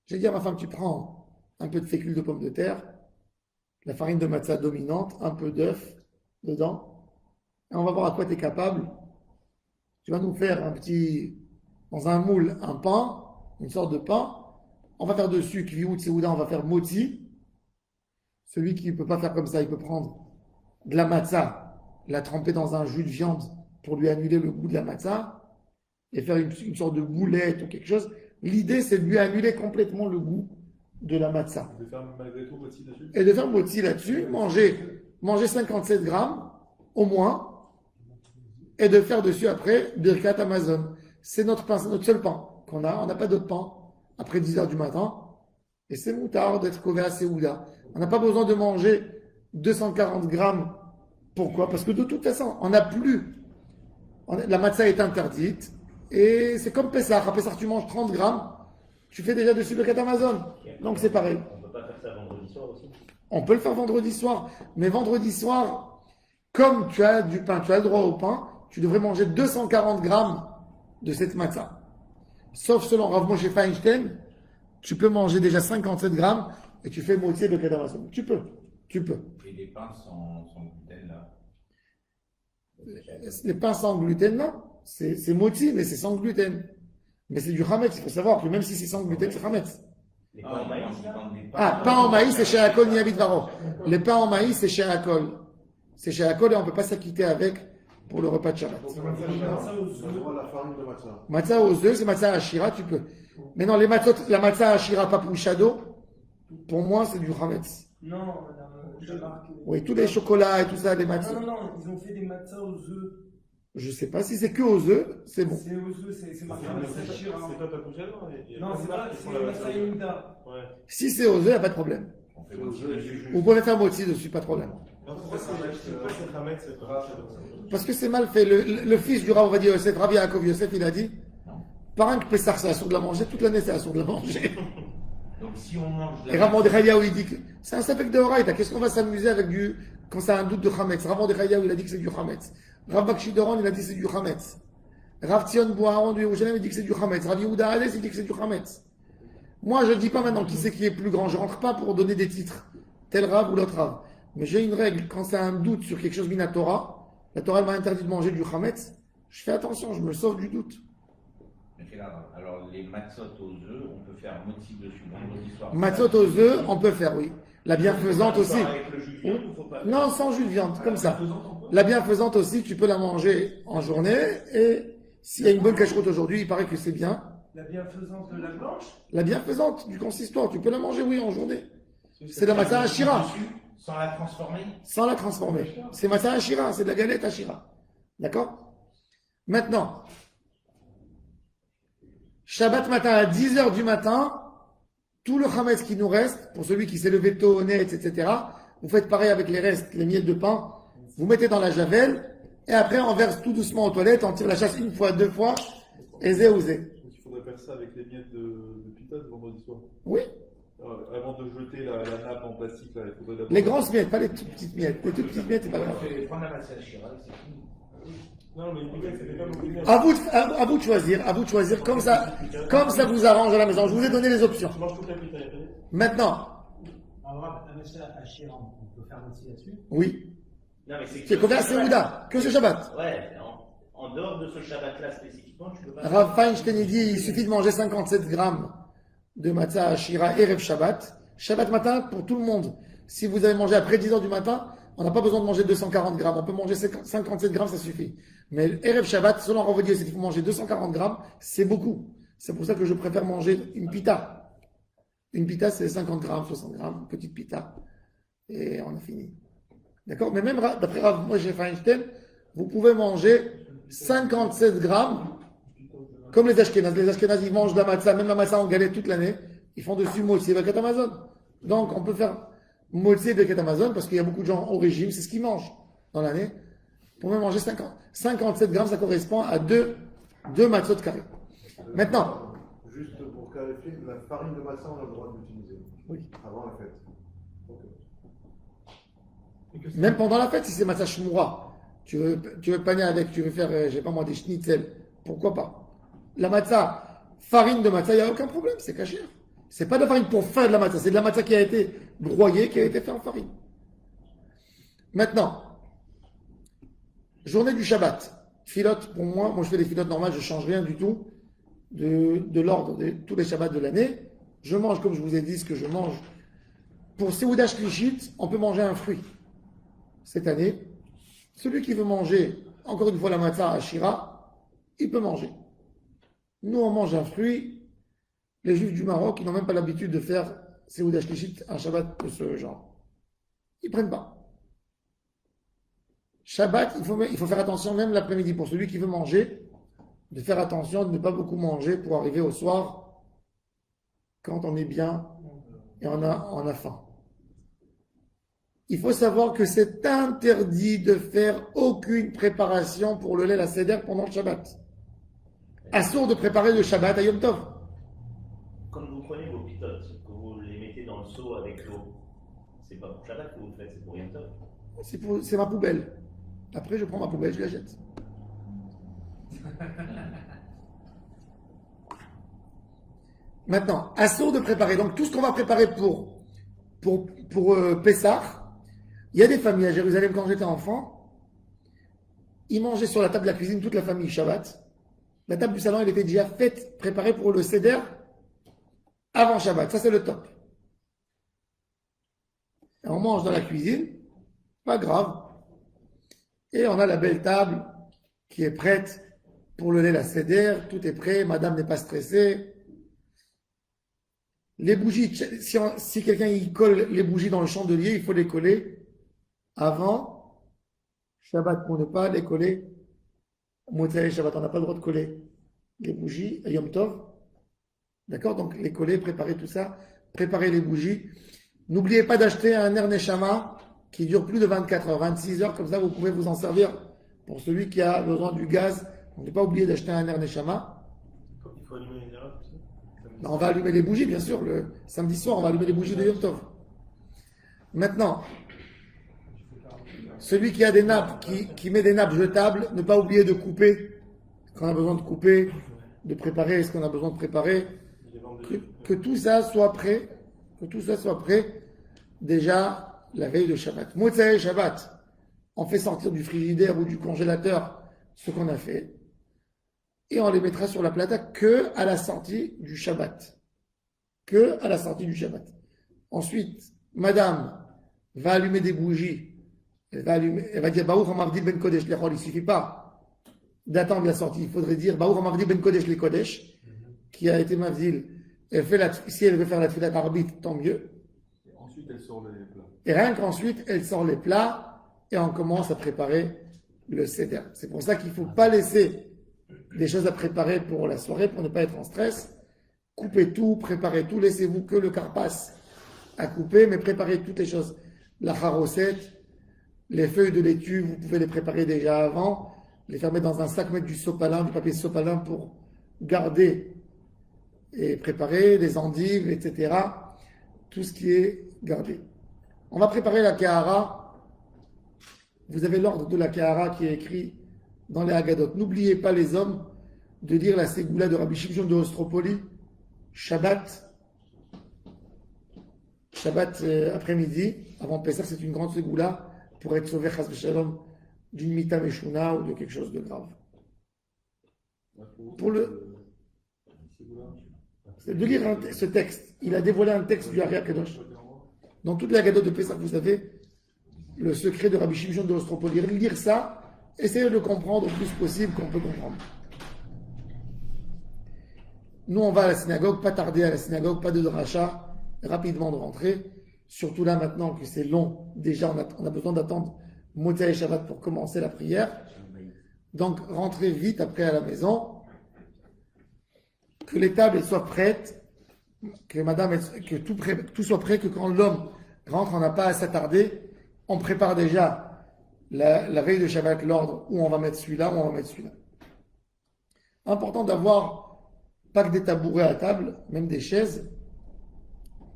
J'ai dit à ma femme, tu prends un peu de fécule de pommes de terre, la farine de matzah dominante, un peu d'œuf dedans, et on va voir à quoi tu es capable. Tu vas nous faire dans un moule, un pain, une sorte de pain. On va faire dessus, kviout, seouda, on va faire moti. Celui qui ne peut pas faire comme ça, il peut prendre de la matzah, la tremper dans un jus de viande pour lui annuler le goût de la matzah et faire une sorte de boulette ou quelque chose. L'idée, c'est de lui annuler complètement le goût de la matzah. De faire malgré tout moti dessus. Et de faire moti là-dessus, manger 57 grammes au moins, et de faire dessus après Birkat Amazon. C'est notre pain, c'est notre seul pain qu'on a. On n'a pas d'autre pain après 10h du matin. Et c'est moutard d'être kové à Seouda. On n'a pas besoin de manger 240 grammes. Pourquoi? Parce que de toute façon, on n'a plus. La matzah est interdite. Et c'est comme Pessah. À Pessah, tu manges 30 grammes. Tu fais déjà dessus Birkat Amazon. Donc c'est pareil. On ne peut pas faire ça vendredi soir aussi. On peut le faire vendredi soir. Mais vendredi soir, comme tu as du pain, tu as le droit au pain, tu devrais manger 240 grammes de cette matzah. Sauf selon Rav Moshe Feinstein, tu peux manger déjà 57 grammes et tu fais moitié de Kedamason. Tu peux. Et les pains sans gluten, là? Les pains sans gluten, non. C'est moti, mais c'est sans gluten. Mais c'est du chametz. Il faut savoir que même si c'est sans gluten, c'est chametz. Les pains en maïs, Pain en maïs, c'est chez Akol Niabit Varo. Les pains en maïs, c'est chez Akol. C'est chez Akol et on ne peut pas s'acquitter avec pour le repas de Shabbat. La farine de matzah. Matzah aux œufs, c'est matzah ashira, tu peux. Mais non, la matzah ashira pas pour shadow, pour moi, c'est du chametz. Non, madame, je marque. Oui, tous les chocolats et tout ça, les matzahs. Non, ils ont fait des matzahs aux œufs. Je sais pas si c'est que aux œufs, c'est bon. C'est aux œufs, c'est marqué matzah shira. C'est pas ta bouchette, non? Non, c'est pas, c'est matzah Yehuda. Ouais. Si c'est aux œufs, il n'y a pas de problème. On fait aussi le jus. Vous pouvez faire moti dessus, pas de problème. Non, Pourquoi c'est Hametz, c'est pas Parce que c'est mal fait. Le fils du Rav, on va dire Yosef, Rabbi Yaakov Yosef, il a dit, par un que Pessah, c'est assourd de la manger, toute l'année c'est assourd de la manger. Donc si on mange Et Rav Mordechai Yahu, il dit que c'est un sapek de Horaïta. Qu'est-ce qu'on va s'amuser avec quand c'est un doute de Chametz? Rav Mordechai Yahu, il a dit que c'est du Chametz. Rav Bakshi Doron, il a dit que c'est du Chametz. Rav Tzion Bouharon du Yerushalayim, il dit que c'est du Chametz. Rav Yehuda Hales, il dit que c'est du Chametz. Moi, je ne dis pas maintenant qui c'est qui est plus grand. Je ne rentre pas pour donner des titres. Tel Rav ou l'autre Rav. Mais j'ai une règle. Quand c'est un doute sur quelque chose minatora, la Torah m'a interdit de manger du Chametz. Je fais attention, je me sauve du doute. Alors les matzot aux œufs, on peut faire motzi dessus vendredi soir. Matzot aux œufs, on peut faire, oui. La bienfaisante aussi. Avec le jus de viande, ou faut pas Non, sans jus de viande, comme ça. La bienfaisante aussi, tu peux la manger en journée. Et s'il y a une bonne cacheroute aujourd'hui, il paraît que c'est bien. La bienfaisance de la blanche? La bienfaisante du consistoire, tu peux la manger, oui, en journée. C'est la matzah ashira. Sans la transformer. Sans la transformer. C'est matzah ashira, c'est de la galette ashira. D'accord? Maintenant, Shabbat matin à 10h du matin, tout le chametz qui nous reste, pour celui qui s'est levé tôt, au net, etc., vous faites pareil avec les restes, les miettes de pain, vous mettez dans la javel, et après on verse tout doucement aux toilettes, on tire la chasse une fois, deux fois, et zé ou zé. Il faudrait faire ça avec les miettes de pita de vendredi soir. Oui. Avant de jeter la nappe en plastique, là, il faudrait d'abord. Les grosses miettes, pas les toutes petites miettes. Les toutes petites miettes, c'est pas grave. Prendre la matzah shira, c'est fini. Non, mais une pita, c'était comme au dîner. À vous de choisir, comme ça vous arrange à la maison. Je vous ai donné les options. Tu manges toute la pita, il y a pas de- Maintenant, Alors, un machin à Chiran, on peut faire aussi là-dessus. oui. Non, mais C'est combien c'est Ouda? Que ce Shabbat. Ouais, en dehors de ce Shabbat-là spécifiquement, tu peux pas. Rav Feinstein, il dit, il suffit de manger 57 grammes de matzah ashira Erev Shabbat. Shabbat matin pour tout le monde. Si vous avez mangé après 10h du matin, on n'a pas besoin de manger 240 grammes. On peut manger 57 grammes, ça suffit. Mais Erev Shabbat, selon Rav Odia, c'est qu'il faut manger 240 grammes, c'est beaucoup. C'est pour ça que je préfère manger une pita. Une pita, c'est 50 grammes, 60 grammes, une petite pita. Et on a fini. D'accord? Mais même d'après Rav Moshe Feinstein, vous pouvez manger 57 grammes, comme les Ashkénazes. Les Ashkénazes, ils mangent de la matzah, même la matzah en galette toute l'année. Ils font dessus Motzi Birkat Amazon. Donc, on peut faire Motzi Birkat Amazon parce qu'il y a beaucoup de gens au régime, c'est ce qu'ils mangent dans l'année. Vous pouvez manger 57 grammes, ça correspond à deux matzot carrés. Maintenant, Juste pour clarifier, la farine de matzah, on a le droit de l'utiliser. Oui. Avant la fête. Ok. même pendant la fête, si c'est matzah shmura, tu veux paner avec, tu veux faire, je sais pas moi, des schnitzel, pourquoi pas? La matzah, farine de matzah, il n'y a aucun problème, c'est caché. C'est pas de la farine pour faire de la matzah, c'est de la matzah qui a été broyée, qui a été faite en farine. Maintenant, journée du Shabbat. Filote, pour moi je fais des filotes normales, je ne change rien du tout de l'ordre de tous les Shabbats de l'année. Je mange, comme je vous ai dit, ce que je mange. Pour Seudah Shlishit, on peut manger un fruit. Cette année, celui qui veut manger, encore une fois, la matzah ashira, il peut manger. Nous, on mange un fruit. Les Juifs du Maroc, ils n'ont même pas l'habitude de faire Seudah Shlishit, un Shabbat de ce genre. Ils ne prennent pas. Shabbat, il faut faire attention, même l'après-midi, pour celui qui veut manger, de faire attention de ne pas beaucoup manger pour arriver au soir quand on est bien et on a faim. Il faut savoir que c'est interdit de faire aucune préparation pour le lait la seder pendant le Shabbat. Assourd de préparer le Shabbat à Yom Tov. Quand vous prenez vos pitotes, que vous les mettez dans le seau avec l'eau, c'est pas pour Shabbat que vous le faites, c'est pour Yom Tov. C'est ma poubelle. Après, je prends ma poubelle, je la jette. Maintenant, assourd de préparer. Donc, tout ce qu'on va préparer pour Pessah, il y a des familles à Jérusalem, quand j'étais enfant, ils mangeaient sur la table de la cuisine, toute la famille, Shabbat. La table du salon, elle était déjà faite, préparée pour le Seder avant Shabbat. Ça, c'est le top. Et on mange dans la cuisine, pas grave. Et on a la belle table qui est prête pour le lait la Seder. Tout est prêt, madame n'est pas stressée. Les bougies, si quelqu'un y colle les bougies dans le chandelier, il faut les coller avant Shabbat pour ne pas les coller. Motzei Shabbat, on n'a pas le droit de coller les bougies à Yom Tov. D'accord? Donc les coller, préparer tout ça, préparer les bougies. N'oubliez pas d'acheter un Ner Neshama qui dure plus de 24 heures, 26 heures, comme ça vous pouvez vous en servir pour celui qui a besoin du gaz. On ne peut pas oublier d'acheter un Ner Neshama. Il faut allumer les nerfs, tout ça. On va allumer les bougies, bien sûr, le samedi soir, on va allumer les bougies de Yom Tov. Maintenant, celui qui a des nappes, qui met des nappes jetables, ne pas oublier de couper, quand on a besoin de couper, de préparer ce qu'on a besoin de préparer, que tout ça soit prêt, déjà la veille de Shabbat. Motzei Shabbat, on fait sortir du frigidaire ou du congélateur ce qu'on a fait, et on les mettra sur la plata que à la sortie du Shabbat. Que à la sortie du Shabbat. Ensuite, madame va allumer des bougies. Elle va dire Baruch Hamardi Ben Kodesh Lechol. Il ne suffit pas d'attendre la sortie. Il faudrait dire Baruch Hamardi Ben Kodesh Le Kodesh, qui a été Mavdil. Si elle veut faire la tfilat arbitre, tant mieux. Et ensuite, elle sort les plats. Et rien qu'ensuite, elle sort les plats et on commence à préparer le seder. C'est pour ça qu'il ne faut pas laisser des choses à préparer pour la soirée, pour ne pas être en stress. Coupez tout, préparez tout. Laissez-vous que le carpas à couper, mais préparez toutes les choses. La charosette, les feuilles de laitue, vous pouvez les préparer déjà avant, les faire mettre dans un sac, mettre du sopalin, du papier sopalin pour garder et préparer les endives, etc. Tout ce qui est gardé. On va préparer la kahara. Vous avez l'ordre de la kahara qui est écrit dans les Haggadot. N'oubliez pas les hommes de dire la ségoula de Rabbi Shimshon de Ostropoli, Shabbat après-midi, avant Pessah, c'est une grande ségoula pour être sauvé, chas v'shalom, d'une mita meshuna ou de quelque chose de grave. Pour c'est de lire ce texte. Il a dévoilé un texte du Ari Kadosh. Dans toutes les Haggadot de Pessah, vous avez le secret de Rabbi Shimshon de Ostropoli. Lire ça, essayez de le comprendre le plus possible qu'on peut comprendre. Nous, on va à la synagogue, pas tarder à la synagogue, pas de dracha, rapidement de rentrer. Surtout là, maintenant que c'est long, déjà, on a besoin d'attendre Motzei et Shabbat pour commencer la prière. Donc, rentrez vite après à la maison. Que les tables soient prêtes, que tout soit prêt, que quand l'homme rentre, on n'a pas à s'attarder. On prépare déjà la veille de Shabbat l'ordre où on va mettre celui-là, où on va mettre celui-là. Important d'avoir pas que des tabourets à table, même des chaises,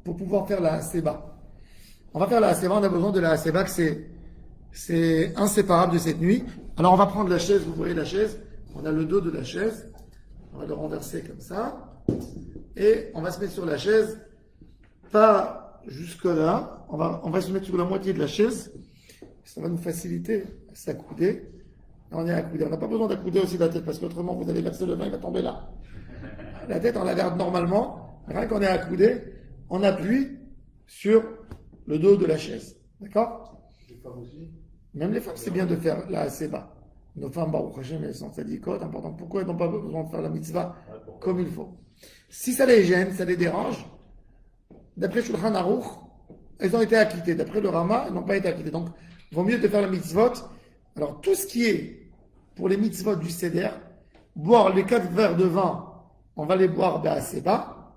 pour pouvoir faire la haseba. On va faire la haseba, on a besoin de la haseba, que c'est inséparable de cette nuit. Alors on va prendre la chaise, vous voyez la chaise, on a le dos de la chaise, on va le renverser comme ça, et on va se mettre sur la chaise, pas jusque là, on va se mettre sur la moitié de la chaise, ça va nous faciliter à s'accouder. On est accoudé, on n'a pas besoin d'accouder aussi la tête, parce qu'autrement vous allez verser le vin, il va tomber là. La tête, on la garde normalement. Rien qu'on est accoudé, on appuie sur le dos de la chaise. D'accord? Les femmes aussi. Même les femmes, c'est bien de faire la haseba. Nos femmes, Baruch Hashem, elles sont tzadikot, important. Pourquoi elles n'ont pas besoin de faire la mitzvah comme il faut? Si ça les gêne, ça les dérange, d'après Shulchan Aruch, elles ont été acquittées. D'après le Rama, elles n'ont pas été acquittées. Donc, il vaut mieux de faire la mitzvot. Alors, tout ce qui est pour les mitzvot du Seder, boire les 4 verres de vin, on va les boire b'aseba.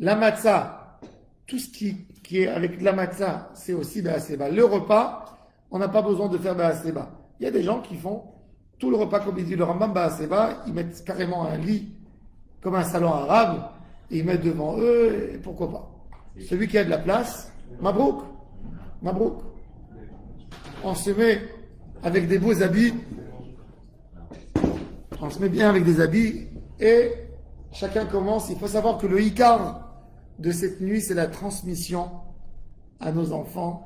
La matzah, tout ce qui est avec la matzah, c'est aussi b'aseba. Le repas, on n'a pas besoin de faire b'aseba. Il y a des gens qui font tout le repas, comme il dit le Rambam b'aseba, ils mettent carrément un lit, comme un salon arabe, et ils mettent devant eux, et pourquoi pas. Celui qui a de la place, mabrouk, on se met avec des beaux habits, on se met bien avec des habits, et chacun commence. Il faut savoir que le Ikar de cette nuit, c'est la transmission à nos enfants.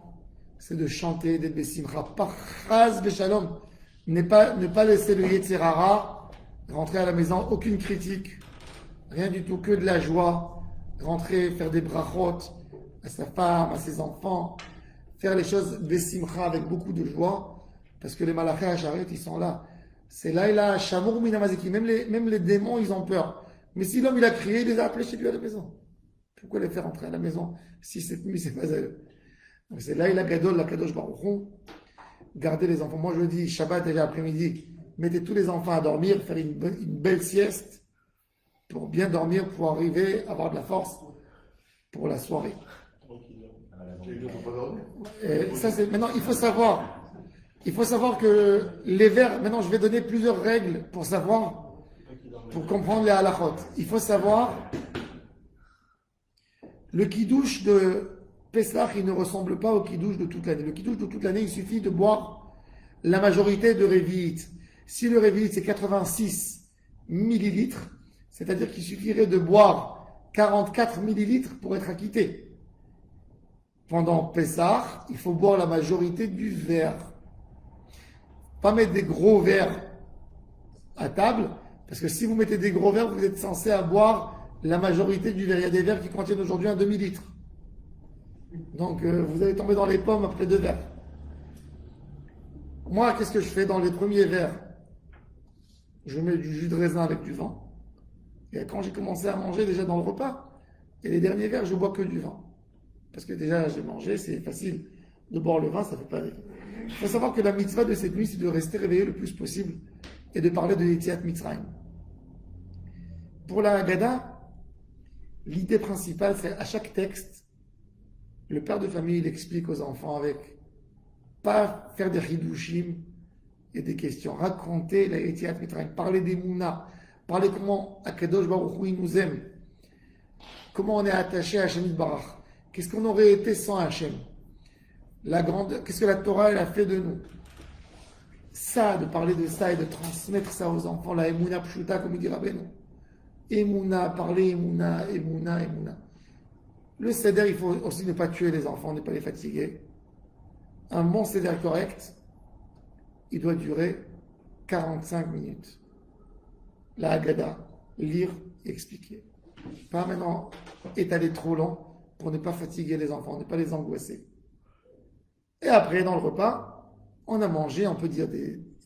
C'est de chanter des Bessimcha. Parchaz Beshalom. Ne pas laisser le Yetzerara rentrer à la maison. Aucune critique. Rien du tout. Que de la joie. Rentrer, faire des brachot à sa femme, à ses enfants. Faire les choses Bessimcha avec beaucoup de joie. Parce que les malachés à Charet, ils sont là. C'est là, il a Shamour Minamazeki. Même les démons, ils ont peur. Mais si l'homme, il a crié, il les a appelés chez lui à la maison. Pourquoi les faire entrer à la maison si cette nuit, c'est pas à eux? Donc c'est là, il a Gadol, la Kadosh Baruch Hu. Gardez les enfants. Moi, je dis, Shabbat, déjà après-midi, mettez tous les enfants à dormir, faire une belle sieste pour bien dormir, pour arriver à avoir de la force pour la soirée. À la Les deux sont pas dormir. Maintenant, il faut savoir que les vers, maintenant je vais donner plusieurs règles pour savoir, pour comprendre les halachot. Il faut savoir, le kidouche de Pesach, il ne ressemble pas au kidouche de toute l'année. Le kidouche de toute l'année, il suffit de boire la majorité de Révit. Si le Révit c'est 86 millilitres, c'est-à-dire qu'il suffirait de boire 44 millilitres pour être acquitté. Pendant Pessah, il faut boire la majorité du verre. Pas mettre des gros verres à table, parce que si vous mettez des gros verres, vous êtes censé boire la majorité du verre. Il y a des verres qui contiennent aujourd'hui un demi-litre. Donc vous allez tomber dans les pommes après 2 verres. Moi, qu'est-ce que je fais dans les premiers verres? Je mets du jus de raisin avec du vin. Et quand j'ai commencé à manger déjà dans le repas, et les derniers verres, je bois que du vin. Parce que déjà, j'ai mangé, c'est facile de boire le vin, ça fait pas d'effet. Il faut savoir que la mitzvah de cette nuit, c'est de rester réveillé le plus possible et de parler de Yetziat Mitzrayim. Pour la Haggadah, l'idée principale, c'est à chaque texte, le père de famille, il explique aux enfants avec, pas faire des hidushim et des questions, raconter la Yetziat Mitzrayim, parler des Mouna, parler comment Akadosh Baruch Hu nous aime, comment on est attaché à Hashem Barach, qu'est-ce qu'on aurait été sans Hashem, qu'est-ce que la Torah elle a fait de nous. Ça, de parler de ça et de transmettre ça aux enfants, la Emouna Pshuta, comme il dit Rabbeinu. Emouna, parler Emouna. Le Seder, il faut aussi ne pas tuer les enfants, ne pas les fatiguer. Un bon Seder correct, il doit durer 45 minutes. La Haggadah, lire et expliquer. Pas maintenant étaler trop long pour ne pas fatiguer les enfants, ne pas les angoisser. Et après, dans le repas, on a mangé, on peut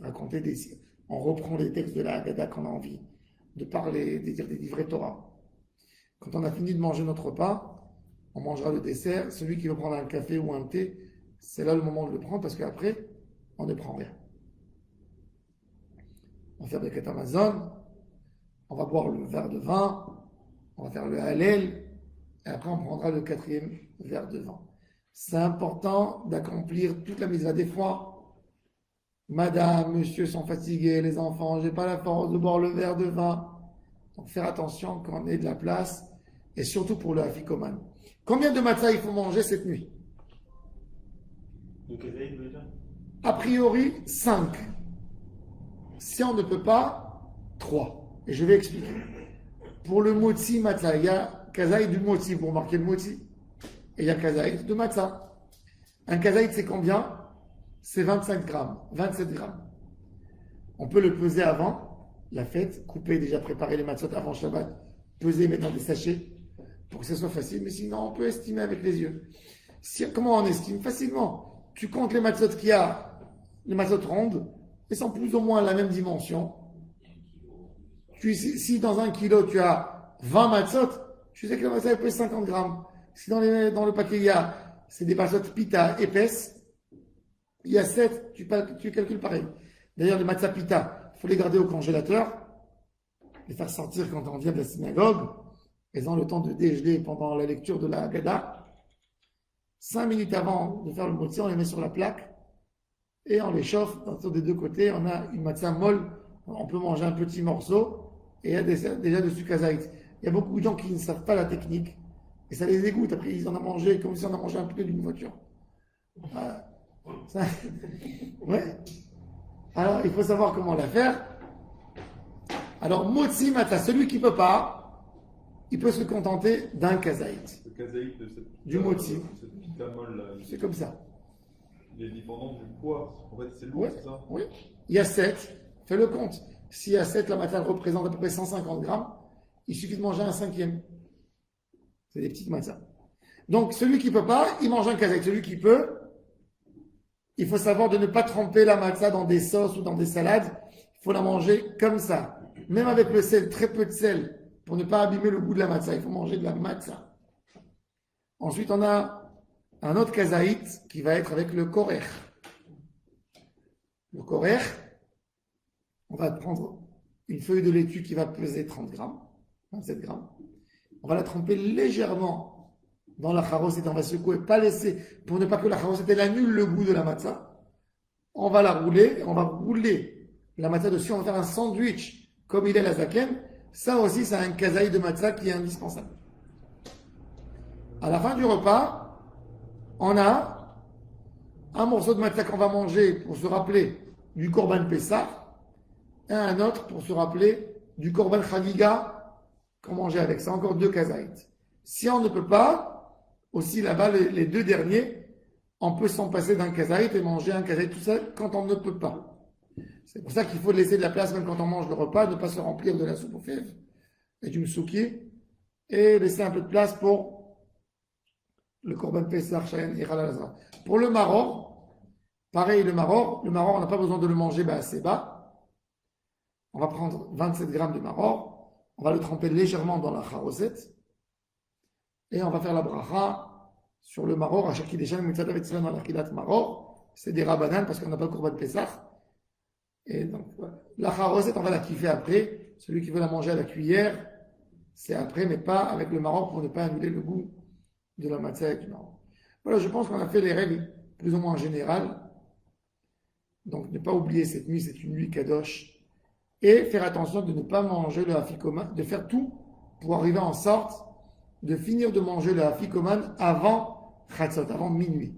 raconter on reprend les textes de la Haggadah qu'on a envie de parler, de dire des livrets Torah. Quand on a fini de manger notre repas, on mangera le dessert. Celui qui veut prendre un café ou un thé, c'est là le moment de le prendre parce qu'après, on ne prend rien. On va faire des quêtes Amazon, on va boire le verre de vin, on va faire le Hallel, et après on prendra le 4e verre de vin. C'est important d'accomplir toute la mitzvah. Des fois, madame, monsieur sont fatigués, les enfants, j'ai pas la force de boire le verre de vin. Donc faire attention quand on est de la place, et surtout pour le afikoman. Combien de matzah il faut manger cette nuit? Donc, vous voulez dire? A priori, 5. Si on ne peut pas, 3. Et je vais expliquer. Pour le motzi matzah, il y a kazaït du motzi pour marquer le motzi. Et il y a kazaït de matzah. Un kazaït, c'est combien? C'est 25 grammes, 27 grammes. On peut le peser avant la fête, couper, déjà préparer les matzot avant Shabbat, peser, mettre dans des sachets pour que ce soit facile. Mais sinon, on peut estimer avec les yeux. Comment on estime? Facilement. Tu comptes les matzot qu'il y a, les matzot rondes, elles sont plus ou moins la même dimension. Si dans 1 kilo tu as 20 matzot, tu sais que la matzot elle pèse 50 grammes. Si dans le paquet c'est des matzot pita épaisses, il y a 7, tu calcules pareil. D'ailleurs, les matzah pita, il faut les garder au congélateur, les faire sortir quand on vient de la synagogue. Ils ont le temps de dégeler pendant la lecture de la Haggadah. 5 minutes avant de faire le motzi, on les met sur la plaque et on les chauffe sur des deux côtés. On a une matzah molle, on peut manger un petit morceau et il y a déjà dessus kazaït. Il y a beaucoup de gens qui ne savent pas la technique et ça les dégoûte. Après, ils en ont mangé comme si on en mangeait un peu d'une voiture. Ouais. Alors, il faut savoir comment la faire. Alors, motzi matzah, celui qui ne peut pas, il peut se contenter d'un kazaït. Le kazaït de cette Du motzi. cette pita molle là. C'est comme ça. Il est dépendant du poids. En fait, c'est lourd, Oui, c'est ça? oui. Il y a 7. Fais le compte. S'il y a 7, la matzah représente à peu près 150 grammes. Il suffit de manger un 5e. C'est des petites matzahs. Donc, celui qui ne peut pas, il mange un kazaït. Celui qui peut, il faut savoir de ne pas tremper la matzah dans des sauces ou dans des salades. Il faut la manger comme ça. Même avec le sel, très peu de sel, pour ne pas abîmer le goût de la matzah. Il faut manger de la matzah. Ensuite, on a un autre kazaït qui va être avec le korer. Le korer, on va prendre une feuille de laitue qui va peser 30 grammes, 27 grammes. On va la tremper légèrement dans la charosette, on va secouer, pas laisser, pour ne pas que la charosette elle annule le goût de la matzah, on va la rouler, on va rouler la matzah dessus, on va faire un sandwich, comme il est la zaken. Ça aussi, c'est un kazaï de matzah qui est indispensable. À la fin du repas, on a un morceau de matzah qu'on va manger pour se rappeler du korban Pessah, et un autre pour se rappeler du korban Chagiga qu'on mangeait avec. C'est encore 2 kazaïs. Si on ne peut pas, aussi là-bas, les 2 derniers, on peut s'en passer d'un kazaït et manger un kazaït tout seul quand on ne peut pas. C'est pour ça qu'il faut laisser de la place même quand on mange le repas, ne pas se remplir de la soupe aux fèves et du msouki, et laisser un peu de place pour le korban Pessah, Shayan et Halalazra. Pour le maror, pareil, le maror, on n'a pas besoin de le manger assez bas. On va prendre 27 grammes de maror, on va le tremper légèrement dans la charosette, et on va faire la bracha sur le maror, à chaque idéchan, maror, c'est des rabanan parce qu'on n'a pas le korban Pessah. Et donc, voilà. La charosette, on va la kiffer après. Celui qui veut la manger à la cuillère, c'est après, mais pas avec le maror pour ne pas annuler le goût de la matzah avec du maror. Voilà, je pense qu'on a fait les règles plus ou moins générales. Donc, ne pas oublier cette nuit, c'est une nuit kadosh. Et faire attention de ne pas manger le hafikoman, de faire tout pour arriver en sorte de finir de manger le hafikoman avant chatzot, avant minuit.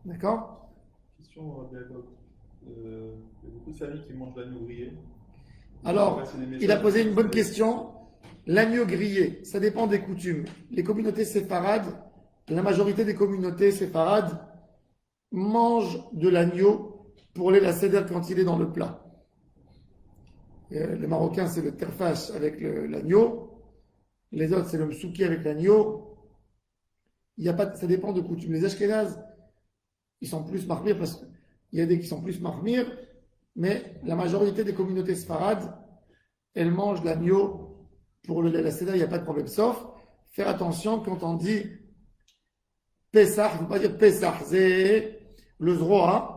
D'accord? Question, Yaakov. Il y a beaucoup de familles qui mangent l'agneau grillé. Alors, il a posé une bonne question. L'agneau grillé, ça dépend des coutumes. Les communautés séfarades, la majorité des communautés séfarades mangent de l'agneau pour les la seder quand il est dans le plat. Les Marocains, c'est le terfash avec l'agneau. Les autres, c'est le msouki avec l'agneau. Il y a pas, ça dépend de coutumes. Les Ashkénazes, ils sont plus marmir parce qu'il y a des qui sont plus marmir, mais la majorité des communautés séfarades, elles mangent l'agneau pour la seder, il n'y a pas de problème. Sauf, faire attention quand on dit Pessah, il ne faut pas dire Pessah, c'est le zroa.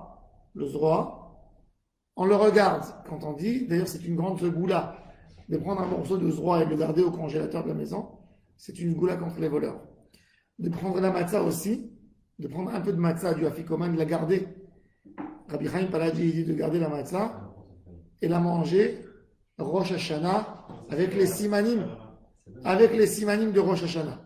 On le regarde quand on dit, d'ailleurs c'est une grande goula, de prendre un morceau de zroa et de le garder au congélateur de la maison, c'est une goula contre les voleurs. De prendre la matzah aussi, de prendre un peu de matzah du hafikoman, de la garder. Rabbi Chaim Paladi dit de garder la matzah et la manger Rosh Hashanah avec les simanim de Rosh Hashanah.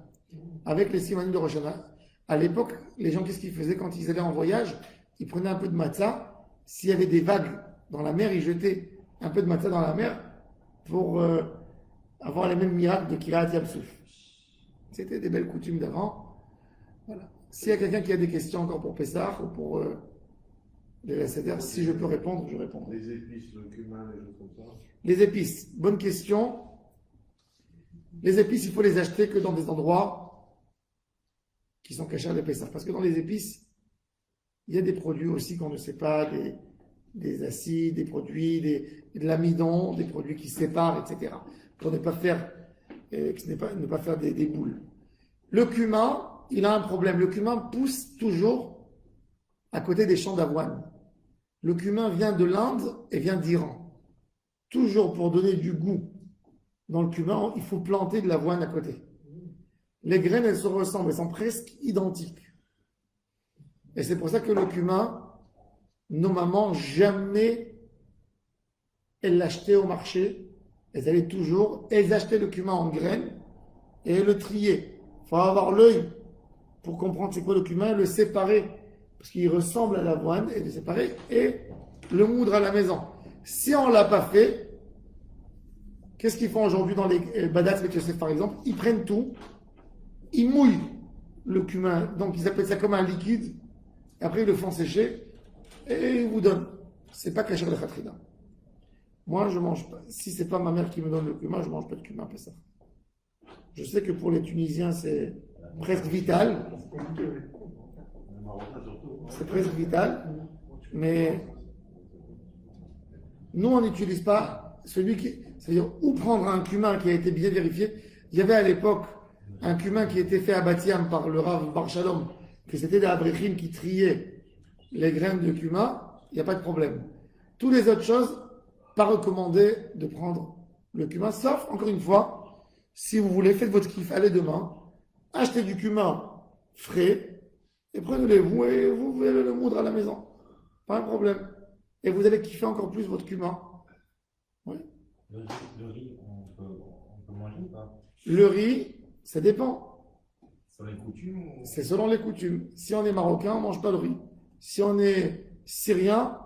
Avec les simanim de Rosh Hashanah. À l'époque, les gens, qu'est-ce qu'ils faisaient quand ils allaient en voyage? Ils prenaient un peu de matzah. S'il y avait des vagues dans la mer, ils jetaient un peu de matzah dans la mer pour avoir les mêmes miracles de Kirat Yamsouf. C'était des belles coutumes d'avant. Voilà. S'il y a quelqu'un qui a des questions encore pour Pessah ou pour les Seder, si je peux répondre, je répondrai. Les épices, le cumin, les choses comme ça. Les épices, bonne question. Les épices, il faut les acheter que dans des endroits qui sont cachés de Pessah. Parce que dans les épices, il y a des produits aussi qu'on ne sait pas, des acides, des produits, de l'amidon, des produits qui se séparent, etc. Pour ne pas faire, ne pas faire des boules. Le cumin, il a un problème. Le cumin pousse toujours à côté des champs d'avoine. Le cumin vient de l'Inde et vient d'Iran. Toujours pour donner du goût dans le cumin, il faut planter de l'avoine à côté. Les graines, elles se ressemblent, elles sont presque identiques. Et c'est pour ça que le cumin, nos mamans, jamais elles l'achetaient au marché. Elles achetaient le cumin en graines et elles le triaient. Il faut avoir l'œil pour comprendre c'est quoi le cumin, le séparer, parce qu'il ressemble à l'avoine, et le séparer, et le moudre à la maison. Si on ne l'a pas fait, qu'est-ce qu'ils font aujourd'hui dans les badats avec Yosef par exemple? Ils prennent tout, ils mouillent le cumin, donc ils appellent ça comme un liquide, et après ils le font sécher, et ils vous donnent. C'est pas kasher le khatrina. Moi je mange pas, si c'est pas ma mère qui me donne le cumin, je mange pas de cumin après ça. Je sais que pour les Tunisiens c'est presque vital. C'est presque vital, mais nous on n'utilise pas c'est-à-dire ou prendre un cumin qui a été bien vérifié. Il y avait à l'époque un cumin qui était fait à Batiam par le Rav Bar Shalom, que c'était des abrechim qui triaient les graines de cumin, il n'y a pas de problème. Toutes les autres choses, pas recommandé de prendre le cumin, sauf, encore une fois, si vous voulez, faites votre kiff, allez demain, achetez du cumin frais, et prenez-les vous et vous pouvez le moudre à la maison. Pas un problème. Et vous allez kiffer encore plus votre cumin. Oui. Le riz, on peut manger ou pas? Le riz, ça dépend. Sur les coutumes ou... C'est selon les coutumes. Si on est marocain, on ne mange pas le riz. Si on est syrien,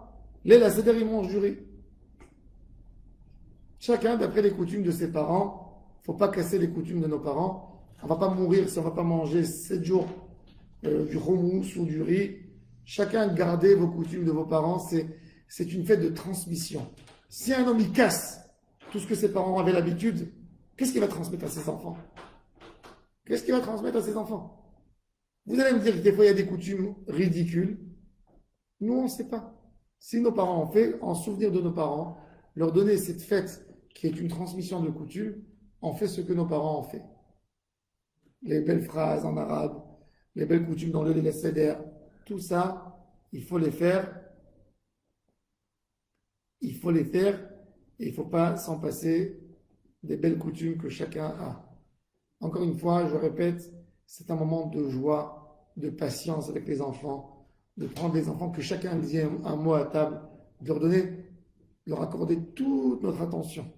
les lacédères, ils mangent du riz. Chacun d'après les coutumes de ses parents. Il ne faut pas casser les coutumes de nos parents. On ne va pas mourir si on ne va pas manger 7 jours du houmous ou du riz. Chacun gardez vos coutumes de vos parents. C'est une fête de transmission. Si un homme il casse tout ce que ses parents avaient l'habitude, qu'est-ce qu'il va transmettre à ses enfants? Qu'est-ce qu'il va transmettre à ses enfants? Vous allez me dire que des fois il y a des coutumes ridicules. Nous, on ne sait pas. Si nos parents ont fait, en souvenir de nos parents, leur donner cette fête qui est une transmission de coutumes, on fait ce que nos parents ont fait. Les belles phrases en arabe, les belles coutumes dans le Leil Seder, tout ça, il faut les faire. Il faut les faire et il ne faut pas s'en passer des belles coutumes que chacun a. Encore une fois, je répète, c'est un moment de joie, de patience avec les enfants, de prendre les enfants, que chacun dise un mot à table, de leur donner, de leur accorder toute notre attention,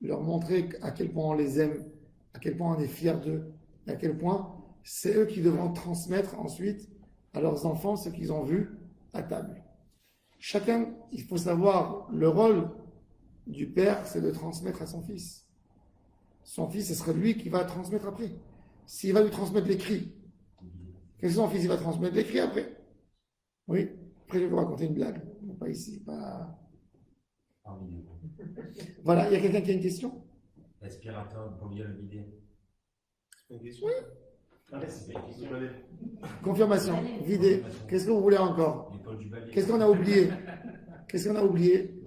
de leur montrer à quel point on les aime, à quel point on est fiers d'eux, à quel point c'est eux qui devront transmettre ensuite à leurs enfants ce qu'ils ont vu à table. Chacun, il faut savoir, le rôle du père, c'est de transmettre à son fils. Son fils, ce serait lui qui va transmettre après. S'il va lui transmettre l'écrit, qu'est-ce que son fils, il va transmettre l'écrit après? Oui, après je vais vous raconter une blague. Pas ici, pas... Voilà, il y a quelqu'un qui a une question? L'aspirateur, on peut bien le vider. C'est une question. Oui. C'est pas une question. Confirmation, vider. Qu'est-ce que vous voulez encore? Qu'est-ce qu'on a oublié? Qu'est-ce qu'on a oublié?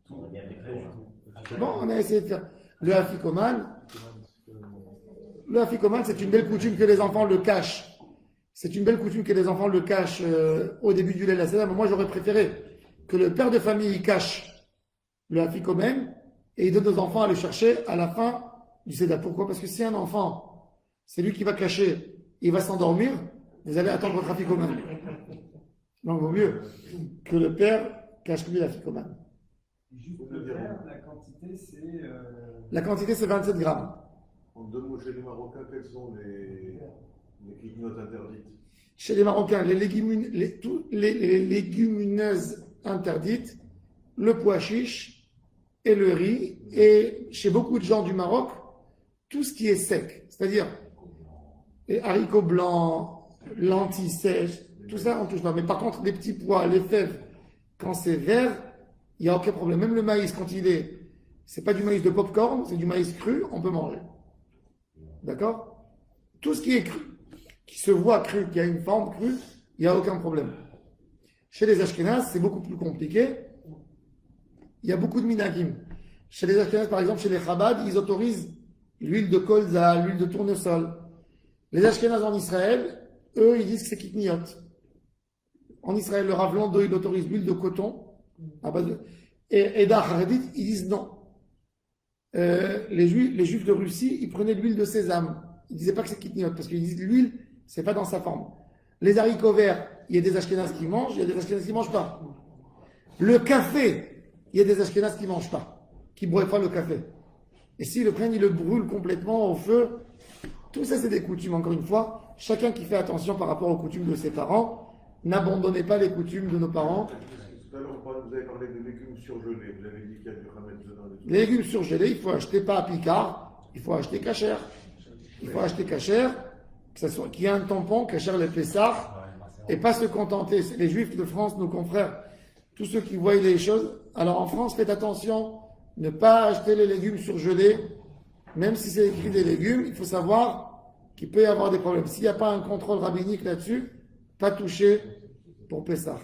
On va bien avec toi, hein. Bon, on a essayé de faire le afikoman. Le afikoman, c'est une belle coutume que les enfants le cachent. C'est une belle coutume que les enfants le cachent au début du Leil Seder. Mais moi, j'aurais préféré que le père de famille cache le afikoman et il donne aux enfants à le chercher à la fin du Seder. Pourquoi? Parce que si un enfant, c'est lui qui va cacher, il va s'endormir, vous allez attendre votre afikoman. Donc, il vaut mieux que le père cache lui l'afikoman. Juste le faire, la quantité, c'est. La quantité, c'est 27 grammes. En deux mots, chez les Marocains, quelles sont les quinottes interdites? Chez les Marocains, les légumineuses interdites, le pois chiche et le riz. Et chez beaucoup de gens du Maroc, tout ce qui est sec, c'est-à-dire les haricots blancs, lentilles sèches, tout ça, on ne touche pas. Mais par contre, les petits pois, les fèves, quand c'est vert, il n'y a aucun problème. Même le maïs, quand c'est pas du maïs de popcorn, c'est du maïs cru, on peut manger. D'accord? Tout ce qui est cru, qui se voit cru, qui a une forme crue, il n'y a aucun problème. Chez les Ashkénazes, c'est beaucoup plus compliqué. Il y a beaucoup de minagim. Chez les Ashkénazes, par exemple, chez les Chabad, ils autorisent l'huile de colza, l'huile de tournesol. Les Ashkénazes en Israël, eux, ils disent que c'est kitniot. En Israël, le Rav Lando, il autorise l'huile de coton. Et d'Acharadit, ils disent non. Les Juifs de Russie, ils prenaient l'huile de sésame. Ils ne disaient pas que c'est kitniot, parce qu'ils disent l'huile, c'est pas dans sa forme. Les haricots verts, il y a des Ashkénazes qui mangent, il y a des Ashkénazes qui ne mangent pas. Le café, il y a des Ashkénazes qui ne mangent pas, qui ne boivent pas le café. Et s'ils le prennent, ils le brûlent complètement au feu. Tout ça, c'est des coutumes, encore une fois. Chacun qui fait attention par rapport aux coutumes de ses parents. N'abandonnez pas les coutumes de nos parents. Tout à l'heure, vous avez parlé de légumes surgelés. Vous avez dit qu'il y a du hametz dedans. Les légumes surgelés, il faut acheter pas à Picard, il faut acheter kasher. Il faut acheter kasher, qu'il y ait un tampon, kasher les Pessah, et pas se contenter. Les Juifs de France, nos confrères, tous ceux qui voient les choses. Alors en France, faites attention, ne pas acheter les légumes surgelés, même si c'est écrit des légumes, il faut savoir qu'il peut y avoir des problèmes. S'il n'y a pas un contrôle rabbinique là-dessus, pas toucher pour Pessah.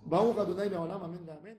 Baruch Adonai Le'olam, amen, amen.